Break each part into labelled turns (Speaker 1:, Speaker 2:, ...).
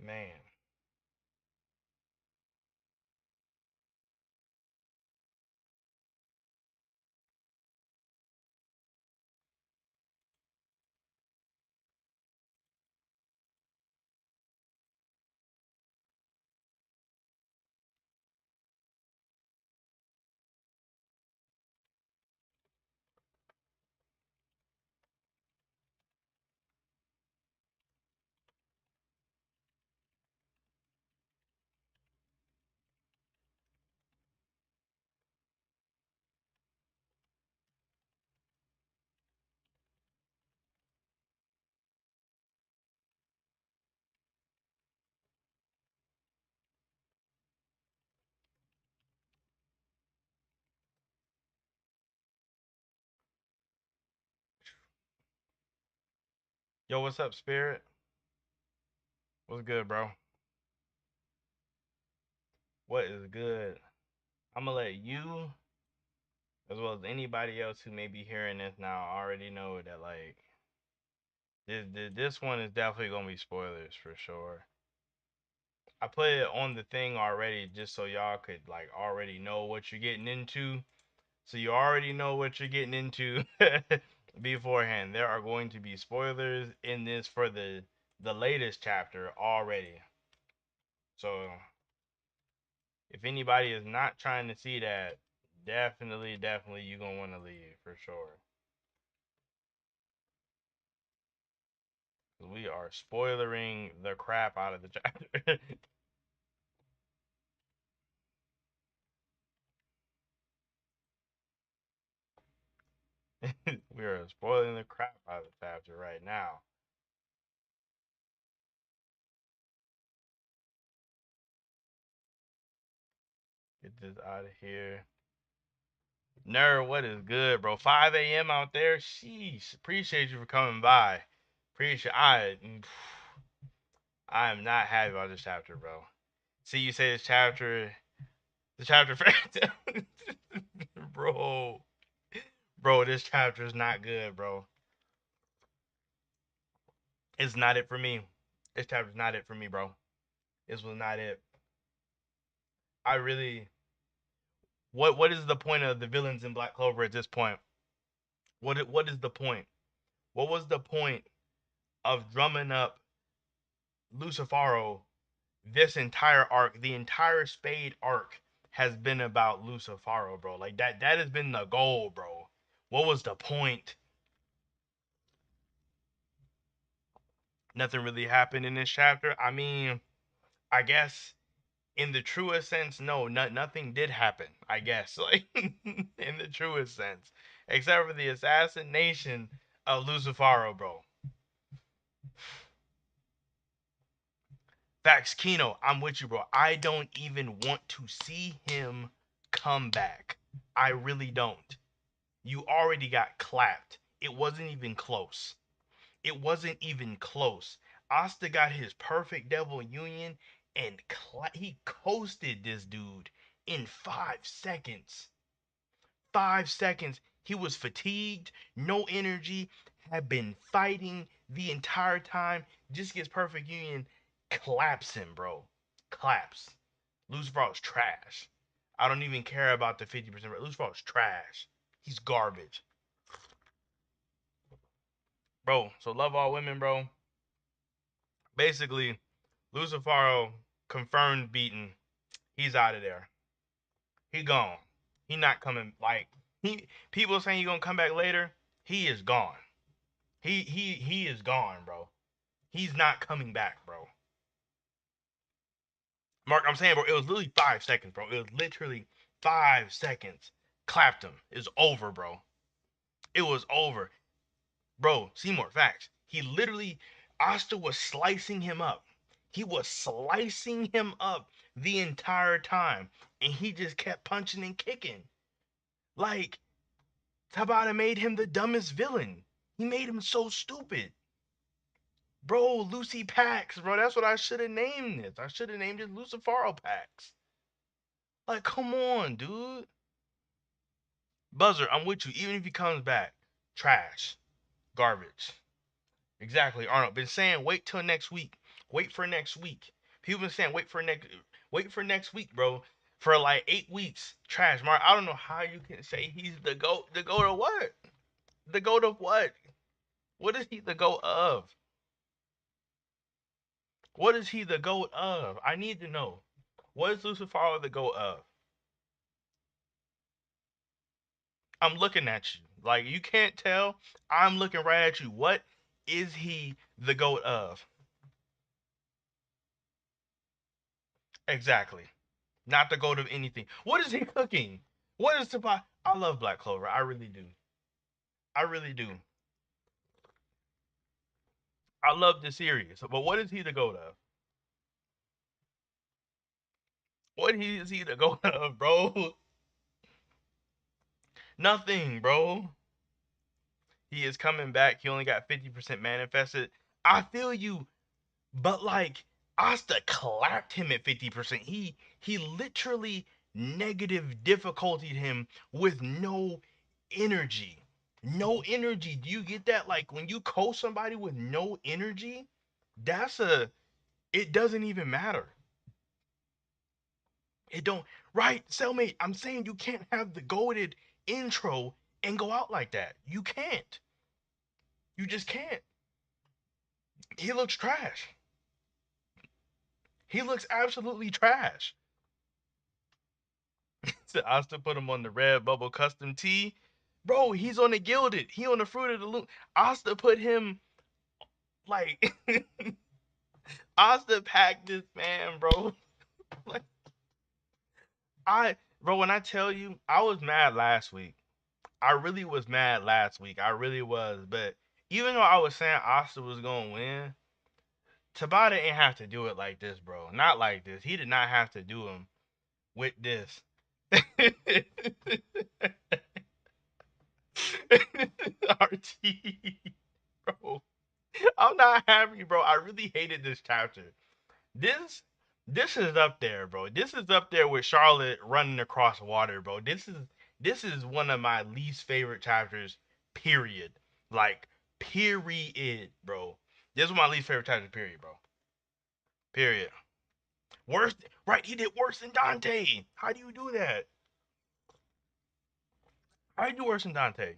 Speaker 1: Man. Yo, what's up, Spirit? What's good, bro? What is good? I'm gonna let you, as well as anybody else who may be hearing this now, already know that like this one is definitely gonna be spoilers for sure. I put it on the thing already just so y'all could like already know what you're getting into. So you already know what you're getting into beforehand. There are going to be spoilers in this for the latest chapter already. So if anybody is not trying to see that, definitely you're gonna want to leave for sure. We are spoilering the crap out of the chapter. We are spoiling the crap out of the chapter right now. Get this out of here. Nerd, what is good, bro? 5 a.m. out there? Sheesh. Appreciate you for coming by. Appreciate I am not happy about this chapter, bro. See, you say the chapter for bro. Bro, this chapter is not good, bro. It's not it for me. This chapter's not it for me, bro. This was not it. I really what is the point of the villains in Black Clover at this point? What is the point? What was the point of drumming up Lucifero this entire arc? The entire Spade arc has been about Lucifero, bro. Like that has been the goal, bro. What was the point? Nothing really happened in this chapter. I mean, I guess in the truest sense, no, nothing did happen. I guess, like in the truest sense, except for the assassination of Lucifero, bro. Facts, Kino, I'm with you, bro. I don't even want to see him come back. I really don't. You already got clapped. It wasn't even close. It wasn't even close. Asta got his perfect devil union and he coasted this dude in 5 seconds. 5 seconds. He was fatigued, no energy, had been fighting the entire time. Just gets perfect union, claps him, bro. Claps. Lucifer's trash. I don't even care about the 50%. Lucifer's trash. He's garbage. Bro, so love all women, bro. Basically, Lucifero confirmed beaten. He's out of there. He gone. He not coming. Like he people saying he gonna come back later. He is gone. He is gone, bro. He's not coming back, bro. Mark, I'm saying, bro, it was literally 5 seconds, bro. It was literally 5 seconds. Clapped him. It's over, bro. It was over. Bro, Seymour, facts. He literally, Asta was slicing him up. He was slicing him up the entire time. And he just kept punching and kicking. Like, Tabata made him the dumbest villain. He made him so stupid. Bro, Lucy Pax, bro. That's what I should have named this. I should have named it Lucifero Pax. Like, come on, dude. Buzzer, I'm with you. Even if he comes back, trash, garbage. Exactly, Arnold. Been saying wait till next week. Wait for next week. People been saying wait for next week, bro. For like 8 weeks. Trash Mark. I don't know how you can say he's the GOAT. The GOAT of what? The GOAT of what? What is he the GOAT of? What is he the GOAT of? I need to know. What is Lucifero the GOAT of? I'm looking at you. Like you can't tell. I'm looking right at you. What is he the GOAT of? Exactly. Not the GOAT of anything. What is he cooking? What is the I love Black Clover. I really do. I really do. I love the series. But what is he the GOAT of? What is he the GOAT of, bro? Nothing, bro. He is coming back. He only got 50% manifested. I feel you, but like Asta clapped him at 50%. He literally negative difficultied him with no energy. No energy. Do you get that? Like when you coach somebody with no energy, that's a it doesn't even matter. It don't right, cellmate. I'm saying you can't have the goaded intro and go out like that. You can't. You just can't. He looks trash. He looks absolutely trash. So I still put him on the red bubble custom tee. Bro, he's on the gilded. He on the fruit of the loom. I still put him like I still packed this man, bro. Like bro, when I tell you, I was mad last week. I really was mad last week. I really was. But even though I was saying Asta was gonna win, Tabata ain't have to do it like this, bro. Not like this. He did not have to do him with this. RT, bro. I'm not happy, bro. I really hated this chapter. This this is up there, bro. This is up there with Charlotte running across water, bro. This is one of my least favorite chapters, period. Like, period, bro. This is my least favorite chapter, period, bro. Period. Worse, right? He did worse than Dante. How do you do that? How do you do worse than Dante?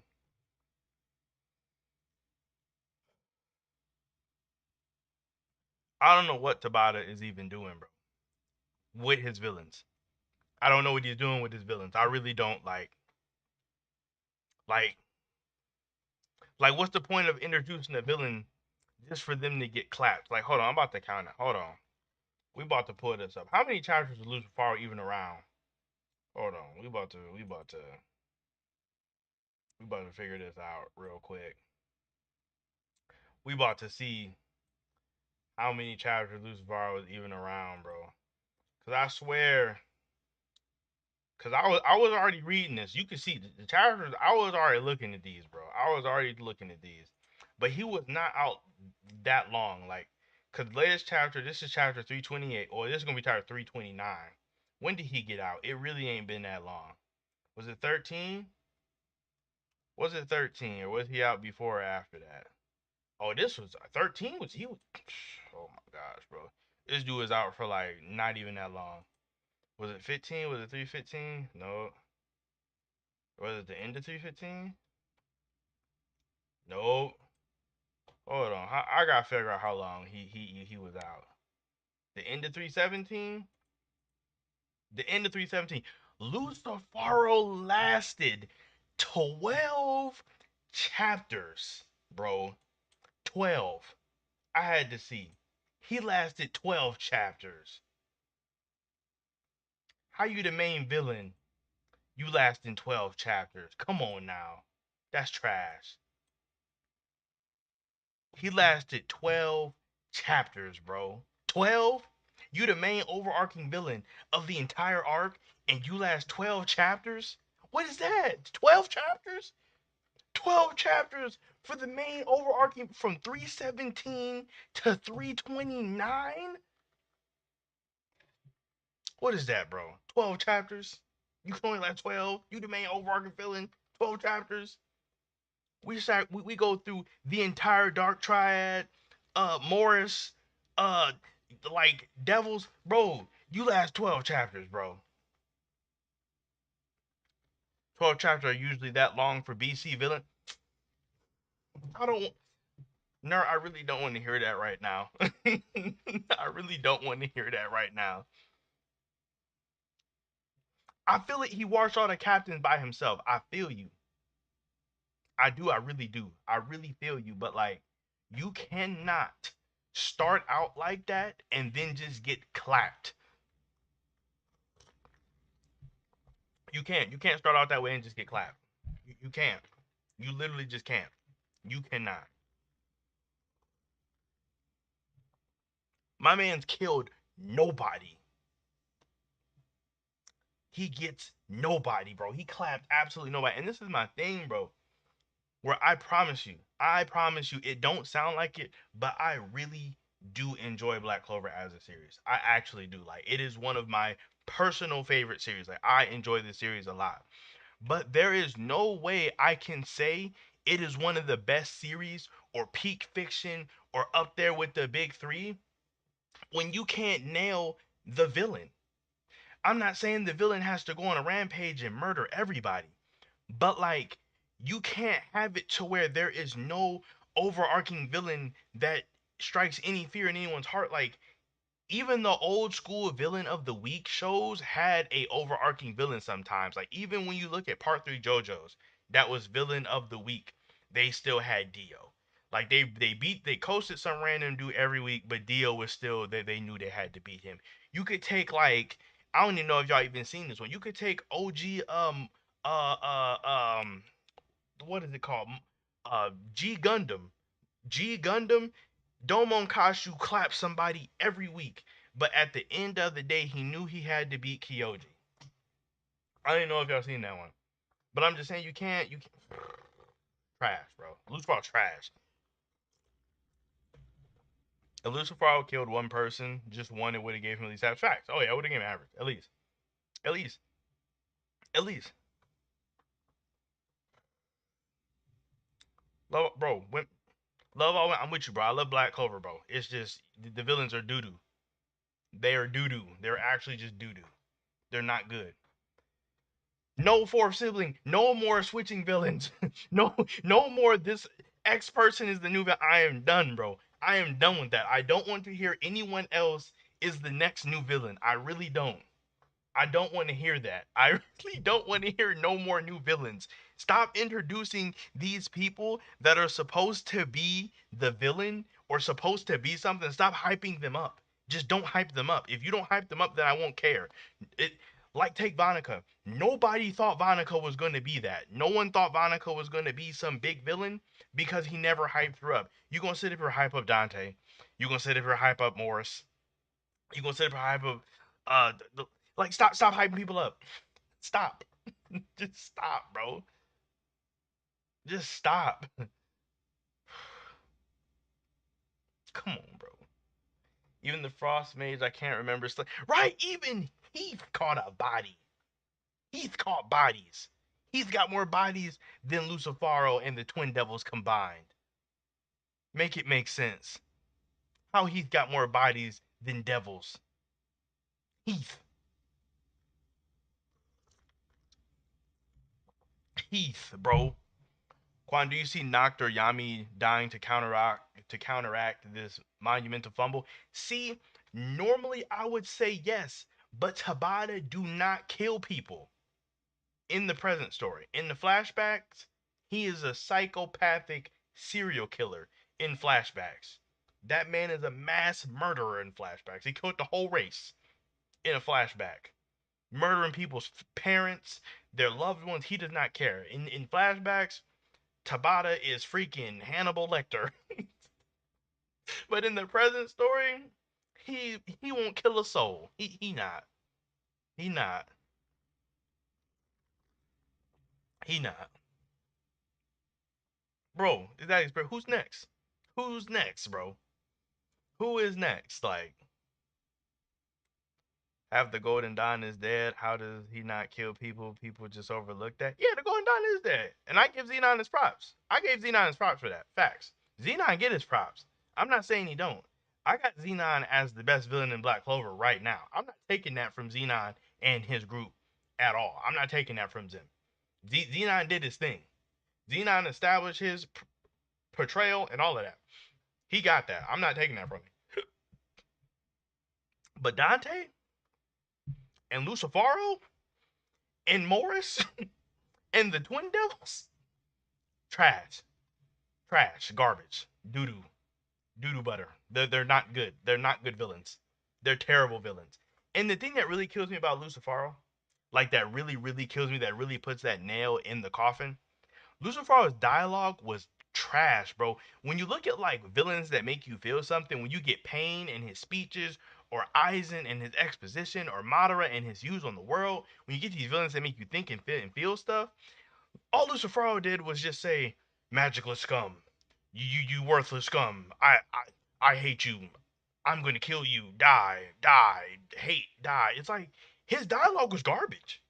Speaker 1: I don't know what Tabata is even doing, bro, with his villains. I don't know what he's doing with his villains. I really don't like what's the point of introducing a villain just for them to get clapped? Like, hold on, I'm about to count it. Hold on. We about to pull this up. How many chapters is Lucifero even around? Hold on. We about to figure this out real quick. We about to see how many chapters Lucifero is even around, bro. Cause I swear, cause I was already reading this. You can see the chapters. I was already looking at these, bro. I was already looking at these, but he was not out that long. Like, cause the latest chapter, this is chapter 328, or this is gonna be chapter 329. When did he get out? It really ain't been that long. Was it 13? Was it 13, or was he out before or after that? Oh, this was 13. Was he? Oh my gosh, bro. This dude was out for like not even that long. Was it 15? Was it 315? No. Was it the end of 315? No. Hold on. I gotta figure out how long he was out. The end of 317? The end of 317. Lucifero lasted 12 chapters, bro. 12. I had to see. He lasted 12 chapters. How you the main villain? You lasting 12 chapters. Come on now. That's trash. He lasted 12 chapters, bro. 12? You the main overarching villain of the entire arc and you last 12 chapters? What is that? 12 chapters? 12 chapters for the main overarching from 317 to 329? What is that, bro? 12 chapters? You can only last 12? You the main overarching villain? 12 chapters? We go through the entire Dark Triad, Morris, Like Devils, bro, you last 12 chapters, bro. 12 chapters are usually that long for BC villain. I don't. No, I really don't want to hear that right now. I really don't want to hear that right now. I feel like he washed all the captains by himself. I feel you. I do. I really do. I really feel you. But like, you cannot start out like that and then just get clapped. You can't. You can't start out that way and just get clapped. You can't. You literally just can't. You cannot. My man's killed nobody. He gets nobody, bro. He clapped absolutely nobody. And this is my thing, bro. Where I promise you, it don't sound like it, but I really do enjoy Black Clover as a series. I actually do. Like, it is one of my personal favorite series. Like, I enjoy this series a lot. But there is no way I can say it is one of the best series or peak fiction or up there with the big three when you can't nail the villain. I'm not saying the villain has to go on a rampage and murder everybody, but like, you can't have it to where there is no overarching villain that strikes any fear in anyone's heart. Like, even the old school villain of the week shows had a overarching villain sometimes. Like, even when you look at part 3 JoJo's, that was villain of the week, they still had Dio. Like, they coasted some random dude every week, but Dio was still they knew they had to beat him. You could take, like, I don't even know if y'all even seen this one. You could take OG uh uh um what is it called? G Gundam. G Gundam, Domon Kashu clapped somebody every week, but at the end of the day, he knew he had to beat Kyoji. I didn't know if y'all seen that one, but I'm just saying you can't trash, bro. Lucifero trash. If Lucifero killed one person, just one, it would have gave him at least half facts. Oh yeah, I would have given him average, at least, at least. Love, bro. Love all. I'm with you, bro. I love Black Clover, bro. It's just the villains are doo doo. They are doo doo. They're actually just doo doo. They're not good. No fourth sibling. No more switching villains. no more. This X person is the new villain. I am done, bro. I am done with that. I don't want to hear anyone else is the next new villain. I really don't. I don't want to hear that. I really don't want to hear no more new villains. Stop introducing these people that are supposed to be the villain or supposed to be something. Stop hyping them up. Just don't hype them up. If you don't hype them up, then I won't care. It Like, take Vanica. Nobody thought Vanica was going to be that. No one thought Vanica was going to be some big villain because he never hyped her up. You gonna sit up here hype up Dante? You gonna sit up here hype up Morris? You gonna sit up here hype up like, stop hyping people up. Stop. Just stop, bro. Just stop. Come on, bro. Even the Frost Mage, I can't remember. Right, even Heath caught a body. Heath caught bodies. He's got more bodies than Lucifero and the Twin Devils combined. Make it make sense. How Heath got more bodies than Devils? Heath. Heath, bro. Quan, do you see Noct or Yami dying to counteract this monumental fumble? See, normally I would say yes, but Tabata do not kill people in the present story. In the flashbacks, he is a psychopathic serial killer in flashbacks. That man is a mass murderer in flashbacks. He killed the whole race in a flashback, murdering people's parents, their loved ones. He does not care. In flashbacks, Tabata is freaking Hannibal Lecter. But in the present story, he won't kill a soul. He not. He not. He not. Bro, exactly. Who's next? Who's next, bro? Who is next? Like, have the Golden Dawn is dead. How does he not kill people? People just overlook that. Yeah, the Golden Dawn is dead, and I give Xenon his props. I gave Xenon his props for that. Facts. Xenon get his props. I'm not saying he don't. I got Xenon as the best villain in Black Clover right now. I'm not taking that from Xenon and his group at all. I'm not taking that from Zim. Xenon did his thing. Xenon established his portrayal and all of that. He got that. I'm not taking that from him. But Dante and Lucifero and Morris and the Twin Devils, trash, trash, garbage, doo doo, doo doo butter. They're not good. They're not good villains. They're terrible villains. And the thing that really kills me about Lucifero, like that really kills me, that really puts that nail in the coffin. Lucifero's dialogue was trash, bro. When you look at like villains that make you feel something, when you get Pain in his speeches, or Aizen in his exposition, or Madara in his views on the world, when you get these villains that make you think and feel stuff, all Lucifero did was just say, "Magical scum, you worthless scum. I hate you. I'm gonna kill you. Die, die, hate, die." It's like his dialogue was garbage.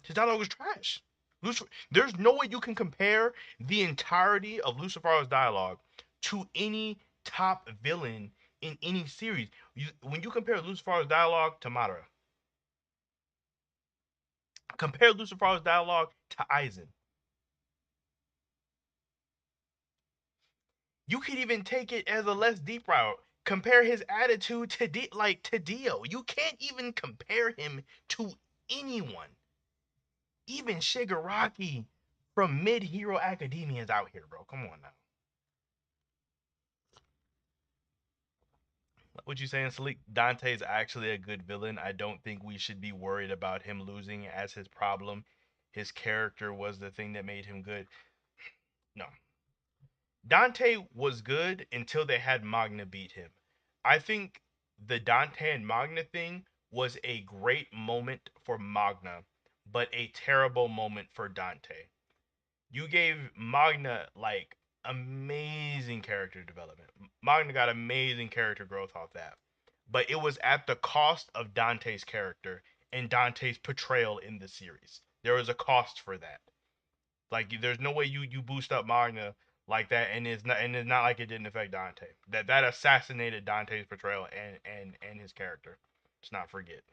Speaker 1: His dialogue was trash. There's no way you can compare the entirety of Lucifero's dialogue to any top villain in any series. When you compare Lucifero's dialogue to Madara, compare Lucifero's dialogue to Aizen. You could even take it as a less deep route. Compare his attitude to to Dio. You can't even compare him to anyone. Even Shigaraki from Mid Hero Academia is out here, bro. Come on now. What you saying, Salik? Dante's actually a good villain. I don't think we should be worried about him losing as his problem. His character was the thing that made him good. No. Dante was good until they had Magna beat him. I think the Dante and Magna thing was a great moment for Magna, but a terrible moment for Dante. You gave Magna like amazing character development. Magna got amazing character growth off that. But it was at the cost of Dante's character and Dante's portrayal in the series. There was a cost for that. Like there's no way you boost up Magna like that and it's not like it didn't affect Dante. That assassinated Dante's portrayal and his character. Let's not forget.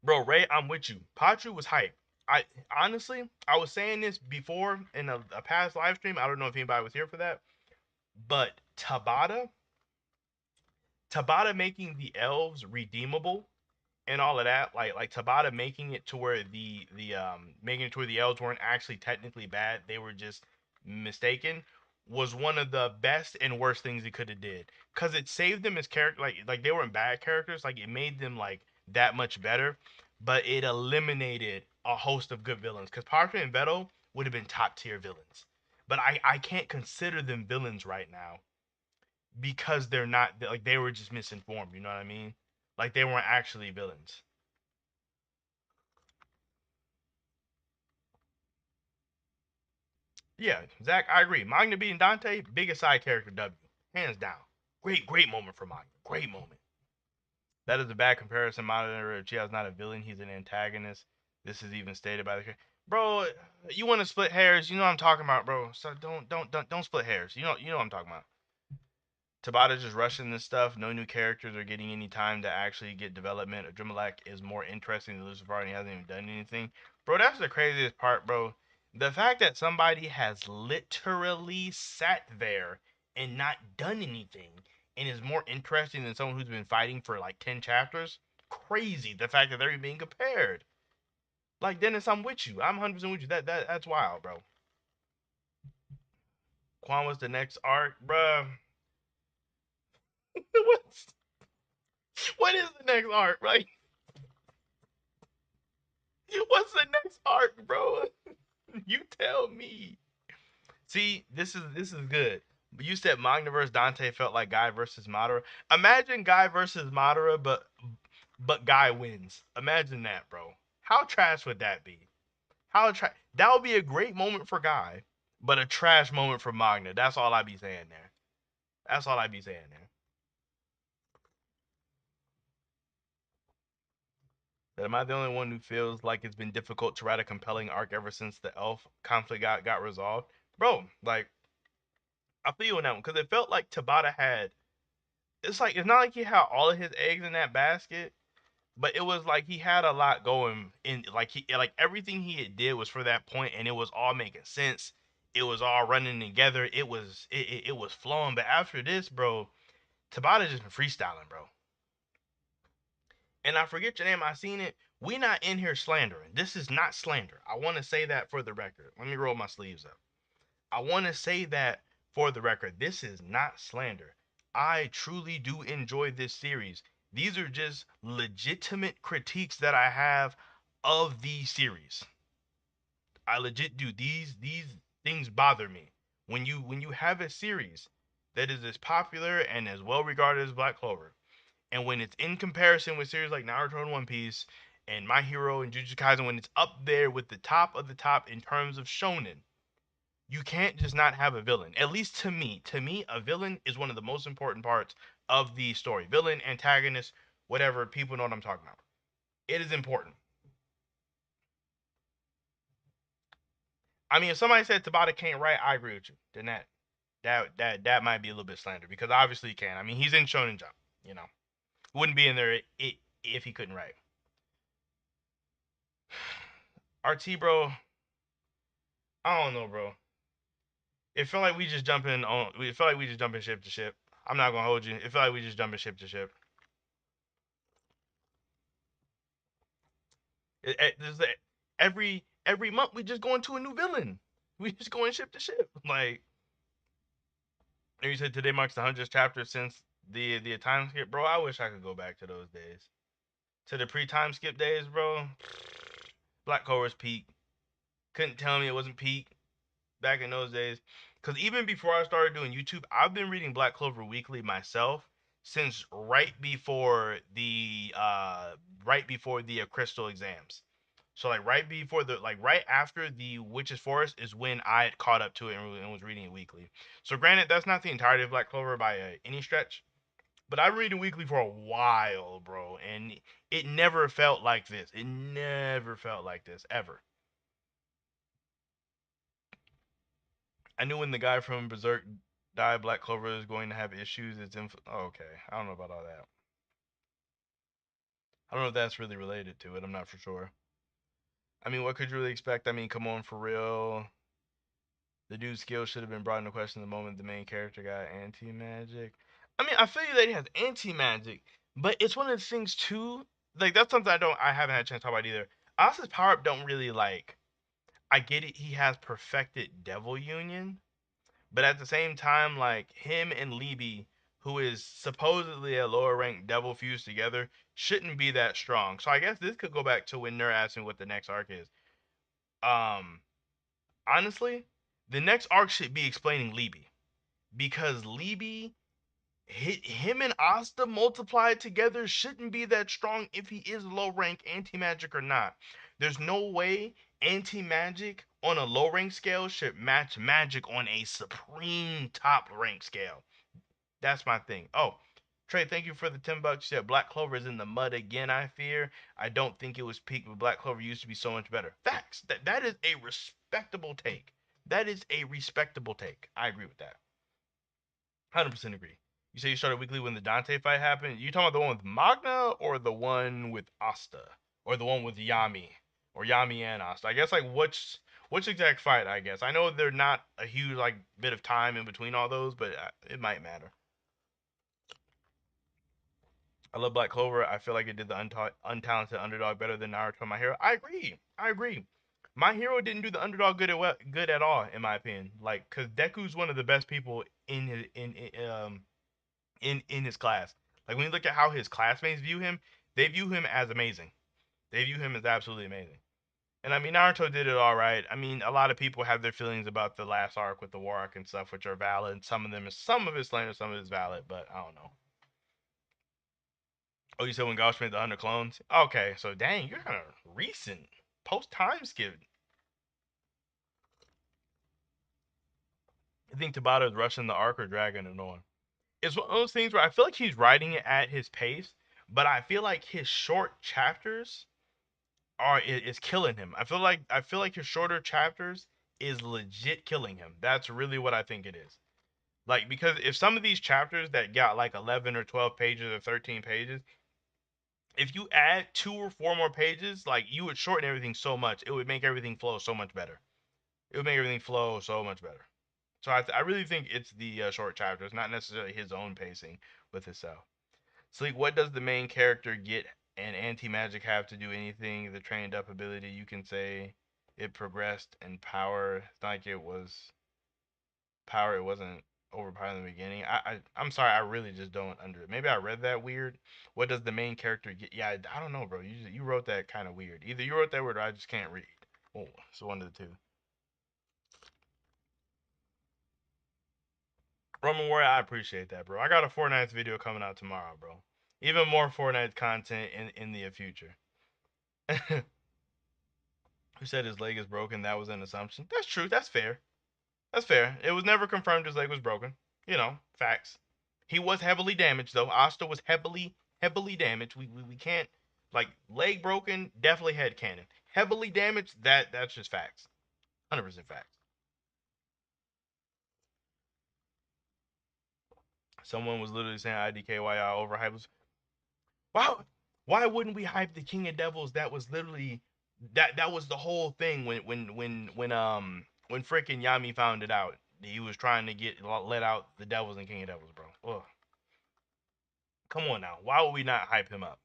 Speaker 1: Bro, Ray, I'm with you. Patru was hype. I honestly, I was saying this before in a past live stream. I don't know if anybody was here for that, but Tabata making the elves redeemable and all of that, like Tabata making it to where the making it to where the elves weren't actually technically bad, they were just mistaken, was one of the best and worst things he could have did. Cause it saved them as character, like they weren't bad characters, like it made them like that much better, but it eliminated a host of good villains. Cause Parker and Vetto would have been top tier villains, but I can't consider them villains right now because they're not, like they were just misinformed. You know what I mean? Like they weren't actually villains. Yeah, Zach, I agree. Magna beating Dante, biggest side character W, hands down. Great moment for Magna. Great moment. That is a bad comparison. Magna Chia's not a villain; he's an antagonist. This is even stated by the bro. You want to split hairs? You know what I'm talking about, bro. So don't split hairs. You know what I'm talking about. Tabata just rushing this stuff. No new characters are getting any time to actually get development. Adremalak is more interesting than Lucifer, and he hasn't even done anything. Bro, that's the craziest part, bro. The fact that somebody has literally sat there and not done anything and is more interesting than someone who's been fighting for like 10 chapters. Crazy. The fact that they're even being compared. Like, Dennis, I'm with you. I'm 100% with you. That's wild, bro. Quan was the next arc, bruh. What's what is the next arc, right? What's the next arc, bro? You tell me. See, this is good. You said Magna versus Dante felt like Guy versus Madara. Imagine Guy versus Madara, but Guy wins. Imagine that, bro. How trash would that be? That would be a great moment for Guy, but a trash moment for Magna. That's all I'd be saying there. That's all I'd be saying there. That am I the only one who feels like it's been difficult to write a compelling arc ever since the elf conflict got resolved? bro, like I feel you on that one because it felt like Tabata had. It's like it's not like he had all of his eggs in that basket, but it was like he had a lot going in. Like he like everything he did was for that point, and it was all making sense. It was all running together. It was flowing. But after this, bro, Tabata just been freestyling, bro. And I forget your name. I seen it. We not in here slandering. This is not slander. I want to say that for the record. Let me roll my sleeves up. I want to say that for the record. This is not slander. I truly do enjoy this series. These are just legitimate critiques that I have of the series. I legit do. These things bother me. When you have a series that is as popular and as well regarded as Black Clover, and when it's in comparison with series like Naruto and One Piece and My Hero and Jujutsu Kaisen, when it's up there with the top of the top in terms of shonen, you can't just not have a villain. At least to me. To me, a villain is one of the most important parts of the story. Villain, antagonist, whatever, people know what I'm talking about. It is important. I mean, if somebody said Tabata can't write, I agree with you. Then that might be a little bit slander because obviously he can. I mean, he's in Shonen Jump, you know. Wouldn't be in there if he couldn't write. RT, bro, I don't know, bro. It felt like we just jumping on. It felt like we just jumping ship to ship. I'm not gonna hold you. It felt like we just jumping ship to ship. Every month we just going to a new villain. We just going ship to ship. Like you said, today marks the 100th chapter since the time skip, bro. I wish I could go back to those days, to the pre-time skip days, bro. Black Clover's peak. Couldn't tell me it wasn't peak back in those days. Because even before I started doing YouTube, I've been reading Black Clover Weekly myself since right before the crystal exams. So like right after the Witch's Forest is when I had caught up to it and was reading it weekly. So granted, that's not the entirety of Black Clover by any stretch, but I've been reading weekly for a while, bro, and it never felt like this. It never felt like this ever. I knew when the guy from Berserk died, Black Clover is going to have issues. Oh, okay. I don't know about all that. I don't know if that's really related to it. I'm not for sure. I mean, what could you really expect? I mean, come on, for real. The dude's skill should have been brought into question the moment the main character got anti magic. I mean, I feel that he has anti magic, but it's one of the things too. Like that's something I haven't had a chance to talk about either. Asa's power up don't really like. I get it. He has perfected Devil Union, but at the same time, like him and Libby, who is supposedly a lower ranked devil fused together, shouldn't be that strong. So I guess this could go back to when they're asking what the next arc is. Um, Honestly, the next arc should be explaining Libby because Libby, him and Asta multiplied together shouldn't be that strong if he is low rank anti magic or not. There's no way anti magic on a low rank scale should match magic on a supreme top rank scale. That's my thing. Oh, Trey, thank you for the $10. You said Black Clover is in the mud again, I fear. I don't think it was peak, but Black Clover used to be so much better. Facts. That is a respectable take. That is a respectable take. I agree with that. 100% agree. You say you started weekly when the Dante fight happened. You talking about the one with Magna or the one with Asta? Or the one with Yami? Or Yami and Asta? I guess like which exact fight, I guess. I know they're not a huge like bit of time in between all those, but it might matter. I love Black Clover. I feel like it did the untalented underdog better than Naruto My Hero. I agree. I agree. My Hero didn't do the underdog good at all, in my opinion. Like, cause Deku's one of the best people in his class. Like when you look at how his classmates view him, they view him as amazing. They view him as absolutely amazing. And I mean, Naruto did it all right. I mean, a lot of people have their feelings about the last arc with the war arc and stuff, which are valid. Some of it's slander, some of it's valid, but I don't know. Oh, you said when Gauch made the 100 clones? Okay, so dang, you're kind of recent. Post time skip. I think Tabata is rushing the arc or dragging it on. It's one of those things where I feel like he's writing it at his pace, but I feel like his short chapters is killing him. I feel like his shorter chapters is legit killing him. That's really what I think it is. Like, because if some of these chapters that got like 11 or 12 pages or 13 pages, if you add 2 or 4 more pages, like, you would shorten everything so much. It would make everything flow so much better. It would make everything flow so much better. So I really think it's the short chapters, not necessarily his own pacing with himself. Sleek, what does the main character get and anti-magic have to do anything? The trained up ability, you can say it progressed in power. It's not like it was power, it wasn't overpowered in the beginning. I'm sorry, I really just don't under it. Maybe I read that weird. What does the main character get? Yeah, I don't know, bro. You wrote that kind of weird. Either you wrote that weird or I just can't read. Oh, it's one of the two. Roman Warrior, I appreciate that, bro. I got a Fortnite video coming out tomorrow, bro. Even more Fortnite content in the future. Who said his leg is broken? That was an assumption. That's true. That's fair. That's fair. It was never confirmed his leg was broken. You know, facts. He was heavily damaged though. Asta was heavily damaged. We can't, like, leg broken, definitely head cannon. Heavily damaged, that's just facts. 100% facts. Someone was literally saying IDKYI overhyped. Wow, why wouldn't we hype the King of Devils? That was literally that was the whole thing when freaking Yami found it out. He was trying to let out the Devils and King of Devils, bro. Ugh. Come on now. Why would we not hype him up?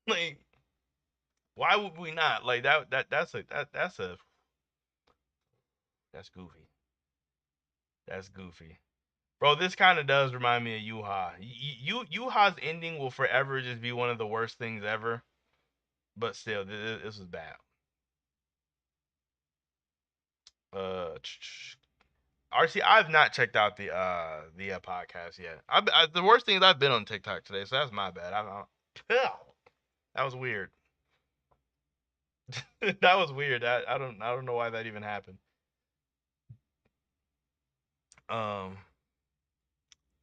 Speaker 1: Like, why would we not? Like, that's goofy. That's goofy. Bro, this kind of does remind me of Yuha. Yuha's ending will forever just be one of the worst things ever. But still, this was bad. RC, I've not checked out the podcast yet. The worst thing is I've been on TikTok today, so that's my bad. That was weird. That was weird. I don't know why that even happened. Um,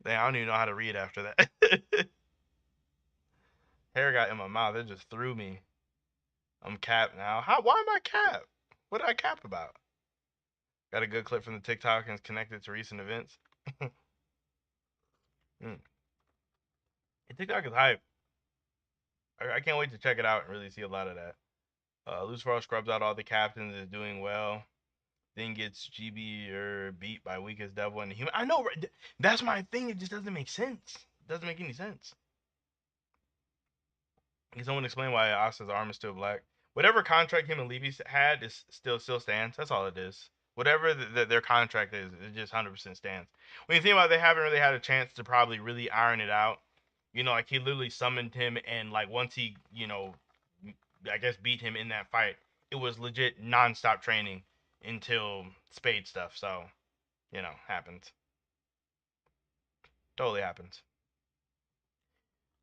Speaker 1: I don't even know how to read after that. Hair got in my mouth. It just threw me. I'm capped now. Why am I capped? What did I cap about? Got a good clip from the TikTok and it's connected to recent events. mm. TikTok is hype. I can't wait to check it out and really see a lot of that. Lucifero scrubs out all the captains, is doing well. Then gets GB or beat by weakest devil and the human. I know, right? That's my thing. It just doesn't make sense. It doesn't make any sense. Can someone explain why Asta's arm is still black? Whatever contract him and Levy had is still stands. That's all it is. Whatever their contract is, it just 100% stands. When you think about it, they haven't really had a chance to probably really iron it out. You know, like, he literally summoned him, and like once he, I guess, beat him in that fight, it was legit non-stop training until Spade stuff. So, happens. Totally happens.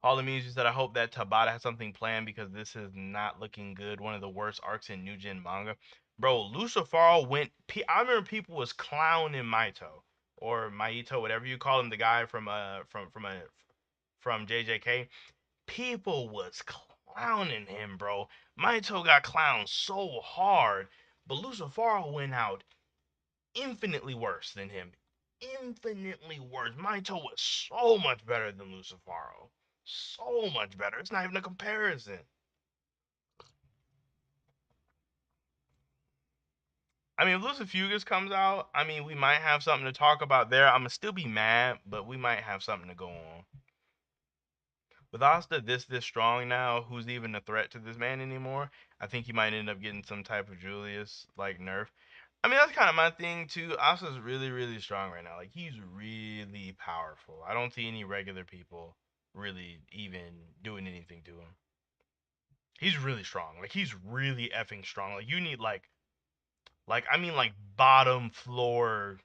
Speaker 1: All it means is that I hope that Tabata has something planned because this is not looking good. One of the worst arcs in New Gen manga. Bro, Lucifero went. I remember people was clowning Maito or Maito, whatever you call him, the guy from JJK. People was clowning him, bro. Maito got clowned so hard, but Lucifero went out infinitely worse than him. Infinitely worse. Maito was so much better than Lucifero. So much better. It's not even a comparison. I mean, if Lucifugus comes out, I mean, we might have something to talk about there. I'm gonna still be mad, but we might have something to go on. With Asta this strong now, who's even a threat to this man anymore? I think he might end up getting some type of Julius like nerf. I mean, that's kind of my thing too. Asta's really, really strong right now. Like, he's really powerful. I don't see any regular people really even doing anything to him. He's really strong. Like, he's really effing strong. Like, you need I mean, like, bottom floor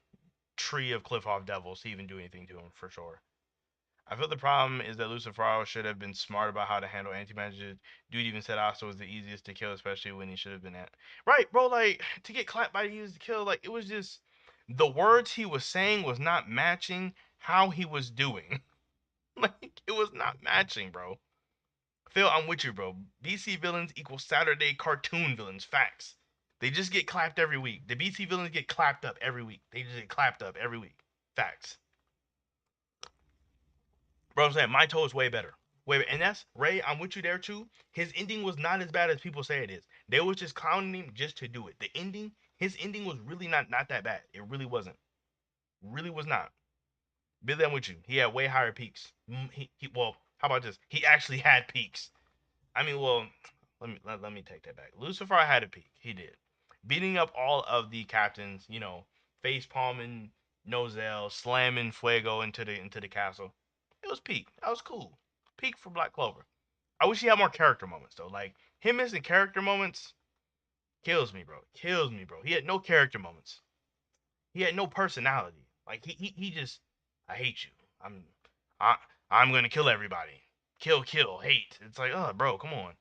Speaker 1: tree of Cliff-Off Devils to even do anything to him for sure. I feel the problem is that Lucifero should have been smart about how to handle anti-magic. Dude even said Asta was the easiest to kill, especially when he should have been at. Right, bro, like, to get clapped by the easiest to kill, like, it was just, the words he was saying was not matching how he was doing. Like, it was not matching, bro. Phil, I'm with you, bro. BC villains equal Saturday cartoon villains. Facts. They just get clapped every week. The BT villains get clapped up every week. They just get clapped up every week. Facts. Bro, I'm saying my toe is way better. Way better. And that's Ray, I'm with you there too. His ending was not as bad as people say it is. They was just clowning him just to do it. The ending, his ending was really not that bad. It really wasn't. Really was not. Billy, I'm with you. He had way higher peaks. Well, how about this? He actually had peaks. I mean, well, let me take that back. Lucifero had a peak. He did. Beating up all of the captains, face palming Nozel, slamming Fuego into the castle. It was peak. That was cool. Peak for Black Clover. I wish he had more character moments though. Like him missing character moments kills me, bro. Kills me, bro. He had no character moments. He had no personality. Like he just, I hate you. I I'm gonna kill everybody. Kill, hate. It's like, oh, bro, come on.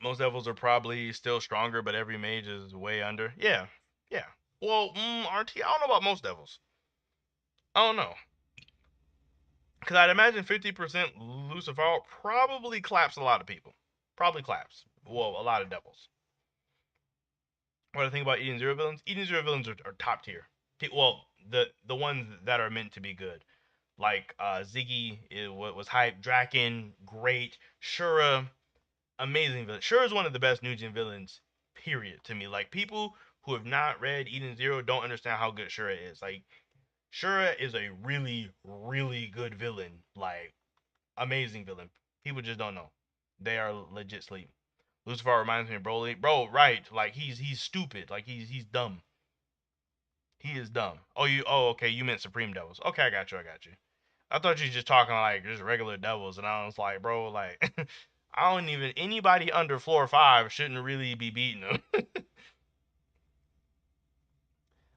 Speaker 1: Most devils are probably still stronger, but every mage is way under. Yeah, yeah. Well, RT, I don't know about most devils. I don't know. Because I'd imagine 50% Lucifer probably claps a lot of people. Probably claps. Well, a lot of devils. What I think about Eden Zero villains? Eden Zero villains are top tier. Well, the ones that are meant to be good. Like Ziggy was hype. Draken, great. Shura, amazing villain. Shura is one of the best New Gen villains, period, to me. Like, people who have not read Eden Zero don't understand how good Shura is. Like, Shura is a really, really good villain. Like, amazing villain. People just don't know. They are legit sleep. Lucifer reminds me of Broly. Bro, right. Like, he's stupid. Like, he's dumb. He is dumb. Okay, you meant Supreme Devils. Okay, I got you. I thought you were just talking like just regular devils, and I was like, bro, like I don't even anybody under floor 5 shouldn't really be beating them.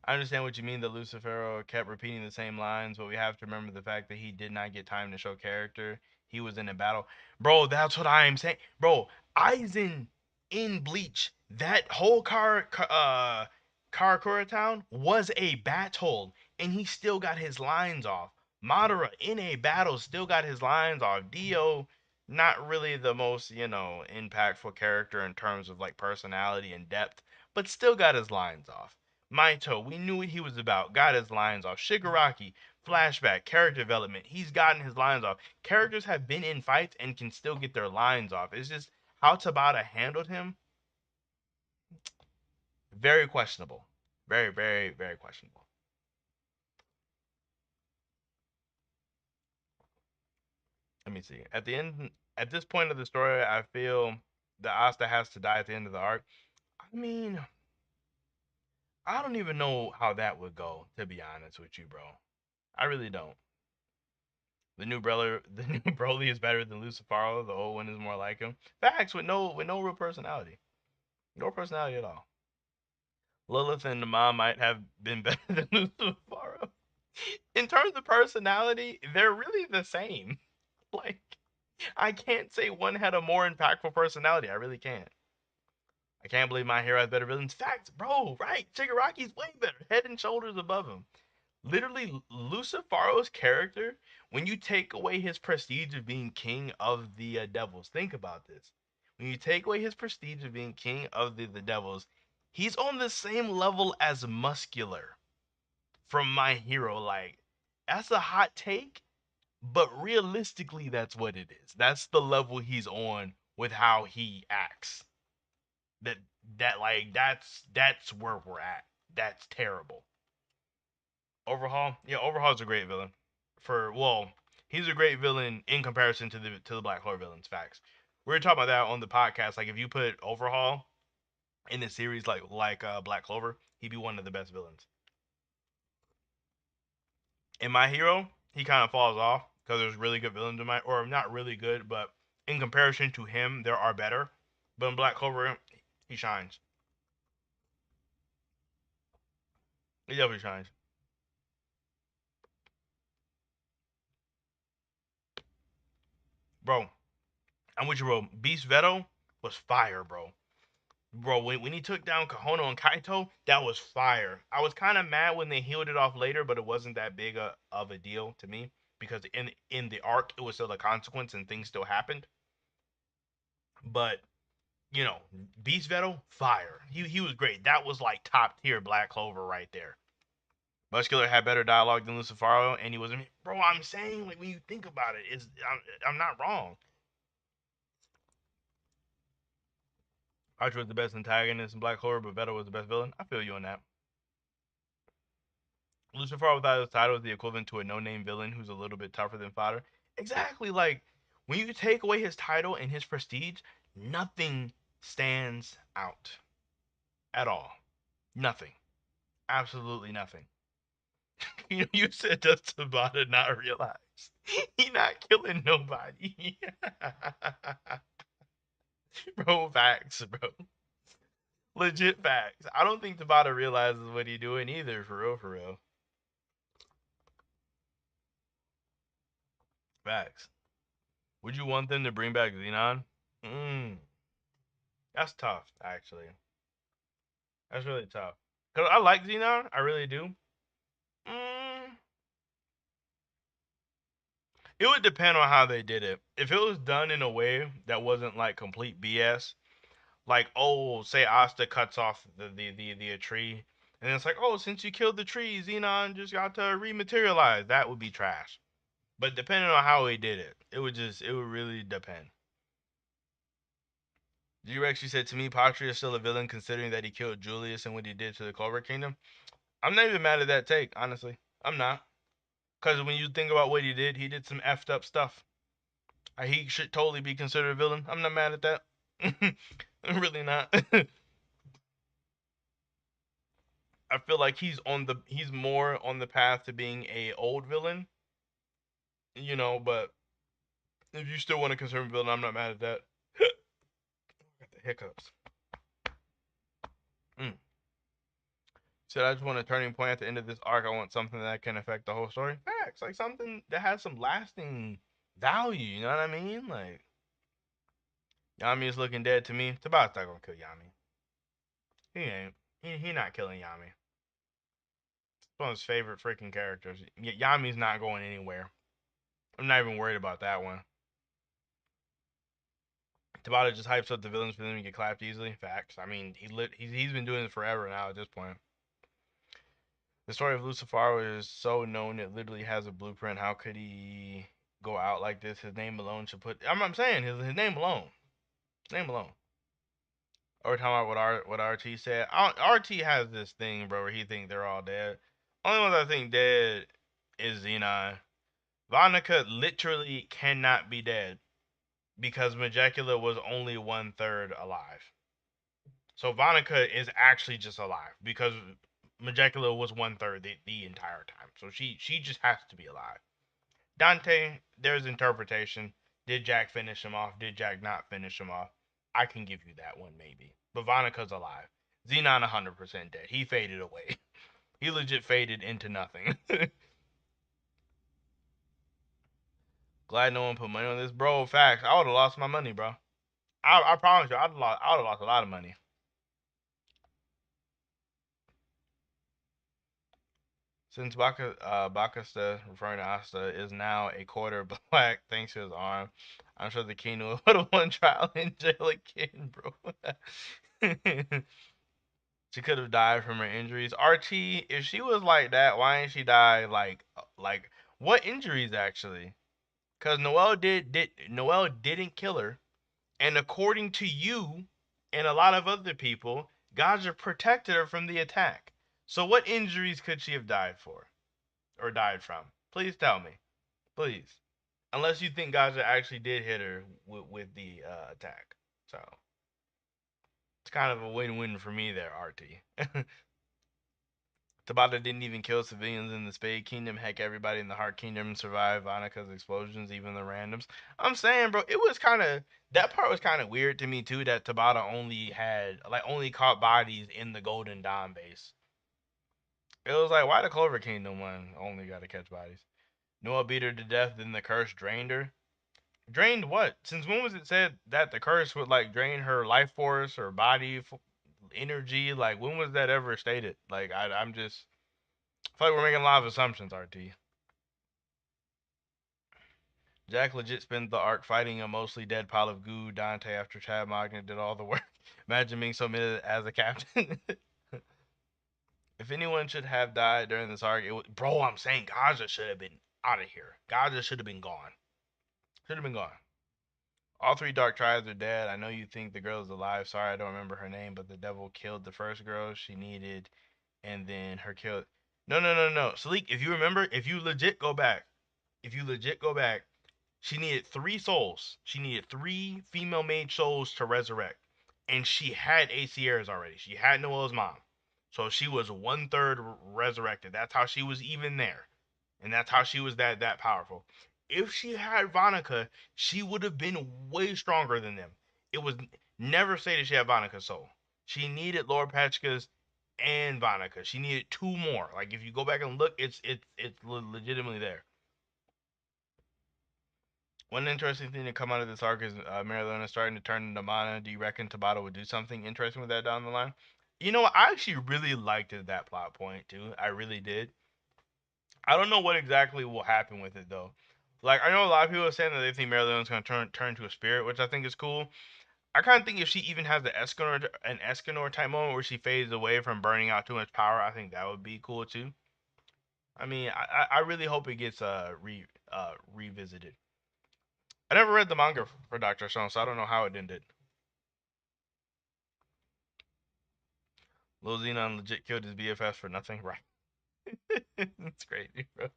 Speaker 1: I understand what you mean that Lucifero kept repeating the same lines, but we have to remember the fact that he did not get time to show character. He was in a battle. Bro, that's what I'm saying. Bro, Aizen in Bleach, that whole Karakura town was a battle, and he still got his lines off. Madara in a battle still got his lines off. Dio, not really the most, impactful character in terms of like personality and depth, but still got his lines off. Maito, we knew what he was about. Got his lines off. Shigaraki, flashback, character development. He's gotten his lines off. Characters have been in fights and can still get their lines off. It's just how Tabata handled him, very questionable. Very, very, very questionable. Let me see. At this point of the story, I feel that Asta has to die at the end of the arc. I mean, I don't even know how that would go, to be honest with you, bro. I really don't. The new Broly is better than Lucifero. The old one is more like him. Facts with no real personality, no personality at all. Lilith and the mom might have been better than Lucifero. In terms of personality, they're really the same. Like, I can't say one had a more impactful personality. I really can't. I can't believe My Hero has better villains. Facts, bro. Right? Shigaraki's way better, head and shoulders above him. Literally, Lucifero's character, when you take away his prestige of being king of the devils, think about this. When you take away his prestige of being king of the devils, he's on the same level as Muscular from My Hero. Like, that's a hot take, but realistically, that's what it is. That's the level he's on with how he acts. That that's where we're at. That's terrible. Overhaul, yeah, Overhaul's a great villain. He's a great villain in comparison to the Black Clover villains. Facts. We were talking about that on the podcast. Like, if you put Overhaul in a series like Black Clover, he'd be one of the best villains. In My Hero, he kind of falls off because there's really good villains in or not really good, but in comparison to him, there are better. But in Black Clover, he shines. He definitely shines, bro. I'm with you, bro. Beast Veto was fire, bro. Bro, when he took down Kohono and Kaito, that was fire. I was kind of mad when they healed it off later, but it wasn't that big of a deal to me because in the arc it was still a consequence and things still happened. But You know, Beast Veto, fire. He was great. That was like top tier Black Clover right there. Muscular had better dialogue than Lucifero, and he wasn't. Bro, I'm saying, like, when you think about it, I'm not wrong. Archer was the best antagonist in Black Clover, but Veto was the best villain. I feel you on that. Lucifero without his title is the equivalent to a no-name villain who's a little bit tougher than fodder. Exactly. Like, when you take away his title and his prestige, nothing stands out at all. Nothing. Absolutely nothing. You said does Tabata not realize he not killing nobody? Bro, facts, bro. Legit facts. I don't think Tabata realizes what he doing either, for real, for real. Facts. Would you want them to bring back Xenon? Mm, that's tough, actually. That's really tough. Cause I like Xenon, I really do. Mm, it would depend on how they did it. If it was done in a way that wasn't like complete BS, like, oh, say Asta cuts off the tree, and it's like, oh, since you killed the tree, Xenon just got to rematerialize. That would be trash. But depending on how he did it, it would really depend. G-Rex, you said to me, Patria is still a villain considering that he killed Julius and what he did to the Clover Kingdom. I'm not even mad at that take, honestly. I'm not. Because when you think about what he did some effed up stuff. He should totally be considered a villain. I'm not mad at that. I'm really not. I feel like he's more on the path to being a old villain, but if you still want to consider him a villain, I'm not mad at that. Got the hiccups. Mm. Said I just want a turning point at the end of this arc. I want something that can affect the whole story. Facts, like something that has some lasting value. You know what I mean? Like Yami is looking dead to me. Tabata's not gonna kill Yami. He ain't. He not killing Yami. It's one of his favorite freaking characters. Yami's not going anywhere. I'm not even worried about that one. Tabata just hypes up the villains for them to get clapped easily. Facts. I mean, he's been doing it forever now at this point. The story of Lucifero is so known it literally has a blueprint. How could he go out like this? His name alone should put. I'm saying his name alone. Name alone. Or talking about what RT said. RT has this thing, bro, where he think they're all dead. Only ones I think dead is Xenon. Vonica literally cannot be dead because Majecula was only 1/3 alive. So Vonica is actually just alive because Majecula was 1/3 the entire time. So she just has to be alive. Dante, there's interpretation. Did Jack finish him off? Did Jack not finish him off? I can give you that one maybe. But Vonica's alive. Xenon 100% dead. He faded away. He legit faded into nothing. Glad no one put money on this, bro. Facts. I would have lost my money, bro. I promise you, I would have lost a lot of money. Since Bakasta, referring to Asta, is now a quarter black thanks to his arm, I'm sure the king would have won trial in jail again, bro. She could have died from her injuries. RT, if she was like that, why didn't she die like what injuries actually? Cause Noelle didn't kill her, and according to you and a lot of other people, Gaja protected her from the attack. So what injuries could she have died for? Or died from? Please tell me. Please. Unless you think Gaja actually did hit her with the attack. So it's kind of a win-win for me there, RT. Tabata didn't even kill civilians in the Spade Kingdom. Heck, everybody in the Heart Kingdom survived Anika's explosions, even the randoms. I'm saying, bro, it was kind of that part was kind of weird to me too. That Tabata only caught bodies in the Golden Dawn base. It was like, why the Clover Kingdom one only got to catch bodies? Noah beat her to death, then the curse drained her. Drained what? Since when was it said that the curse would like drain her life force, her body, energy? Like when was that ever stated? Like I'm just I feel like we're making a lot of assumptions, RT. Jack legit spent the arc fighting a mostly dead pile of goo Dante after Chad Mogna did all the work. Imagine being so mid as a captain. If anyone should have died during this arc, bro, I'm saying Gaja should have been out of here. Gaja should have been gone. Should have been gone. All three Dark Tribes are dead. I know you think the girl is alive. Sorry, I don't remember her name, but the devil killed the first girl she needed, and then her killed. No, no, no, no. Salik, if you remember, if you legit go back, she needed 3 souls. She needed 3 female mage souls to resurrect, and she had ACRs already. She had Noel's mom, so she was 1/3 resurrected. That's how she was even there, and that's how she was that powerful. If she had Vonica, she would have been way stronger than them. It was never say that she had Vonica's soul. She needed Lord Petchka's and Vonica. She needed 2 more. Like if you go back and look, it's legitimately there. One interesting thing to come out of this arc is Marilena starting to turn into mana. Do you reckon Tabata would do something interesting with that down the line? You know, I actually really liked that plot point too. I really did. I don't know what exactly will happen with it though. Like I know a lot of people are saying that they think Marilena's gonna turn to a spirit, which I think is cool. I kind of think if she even has an Escanor type moment where she fades away from burning out too much power, I think that would be cool too. I mean, I really hope it gets revisited. I never read the manga for Doctor Stone, so I don't know how it ended. Lil Xenon legit killed his BFS for nothing, right? That's crazy, bro.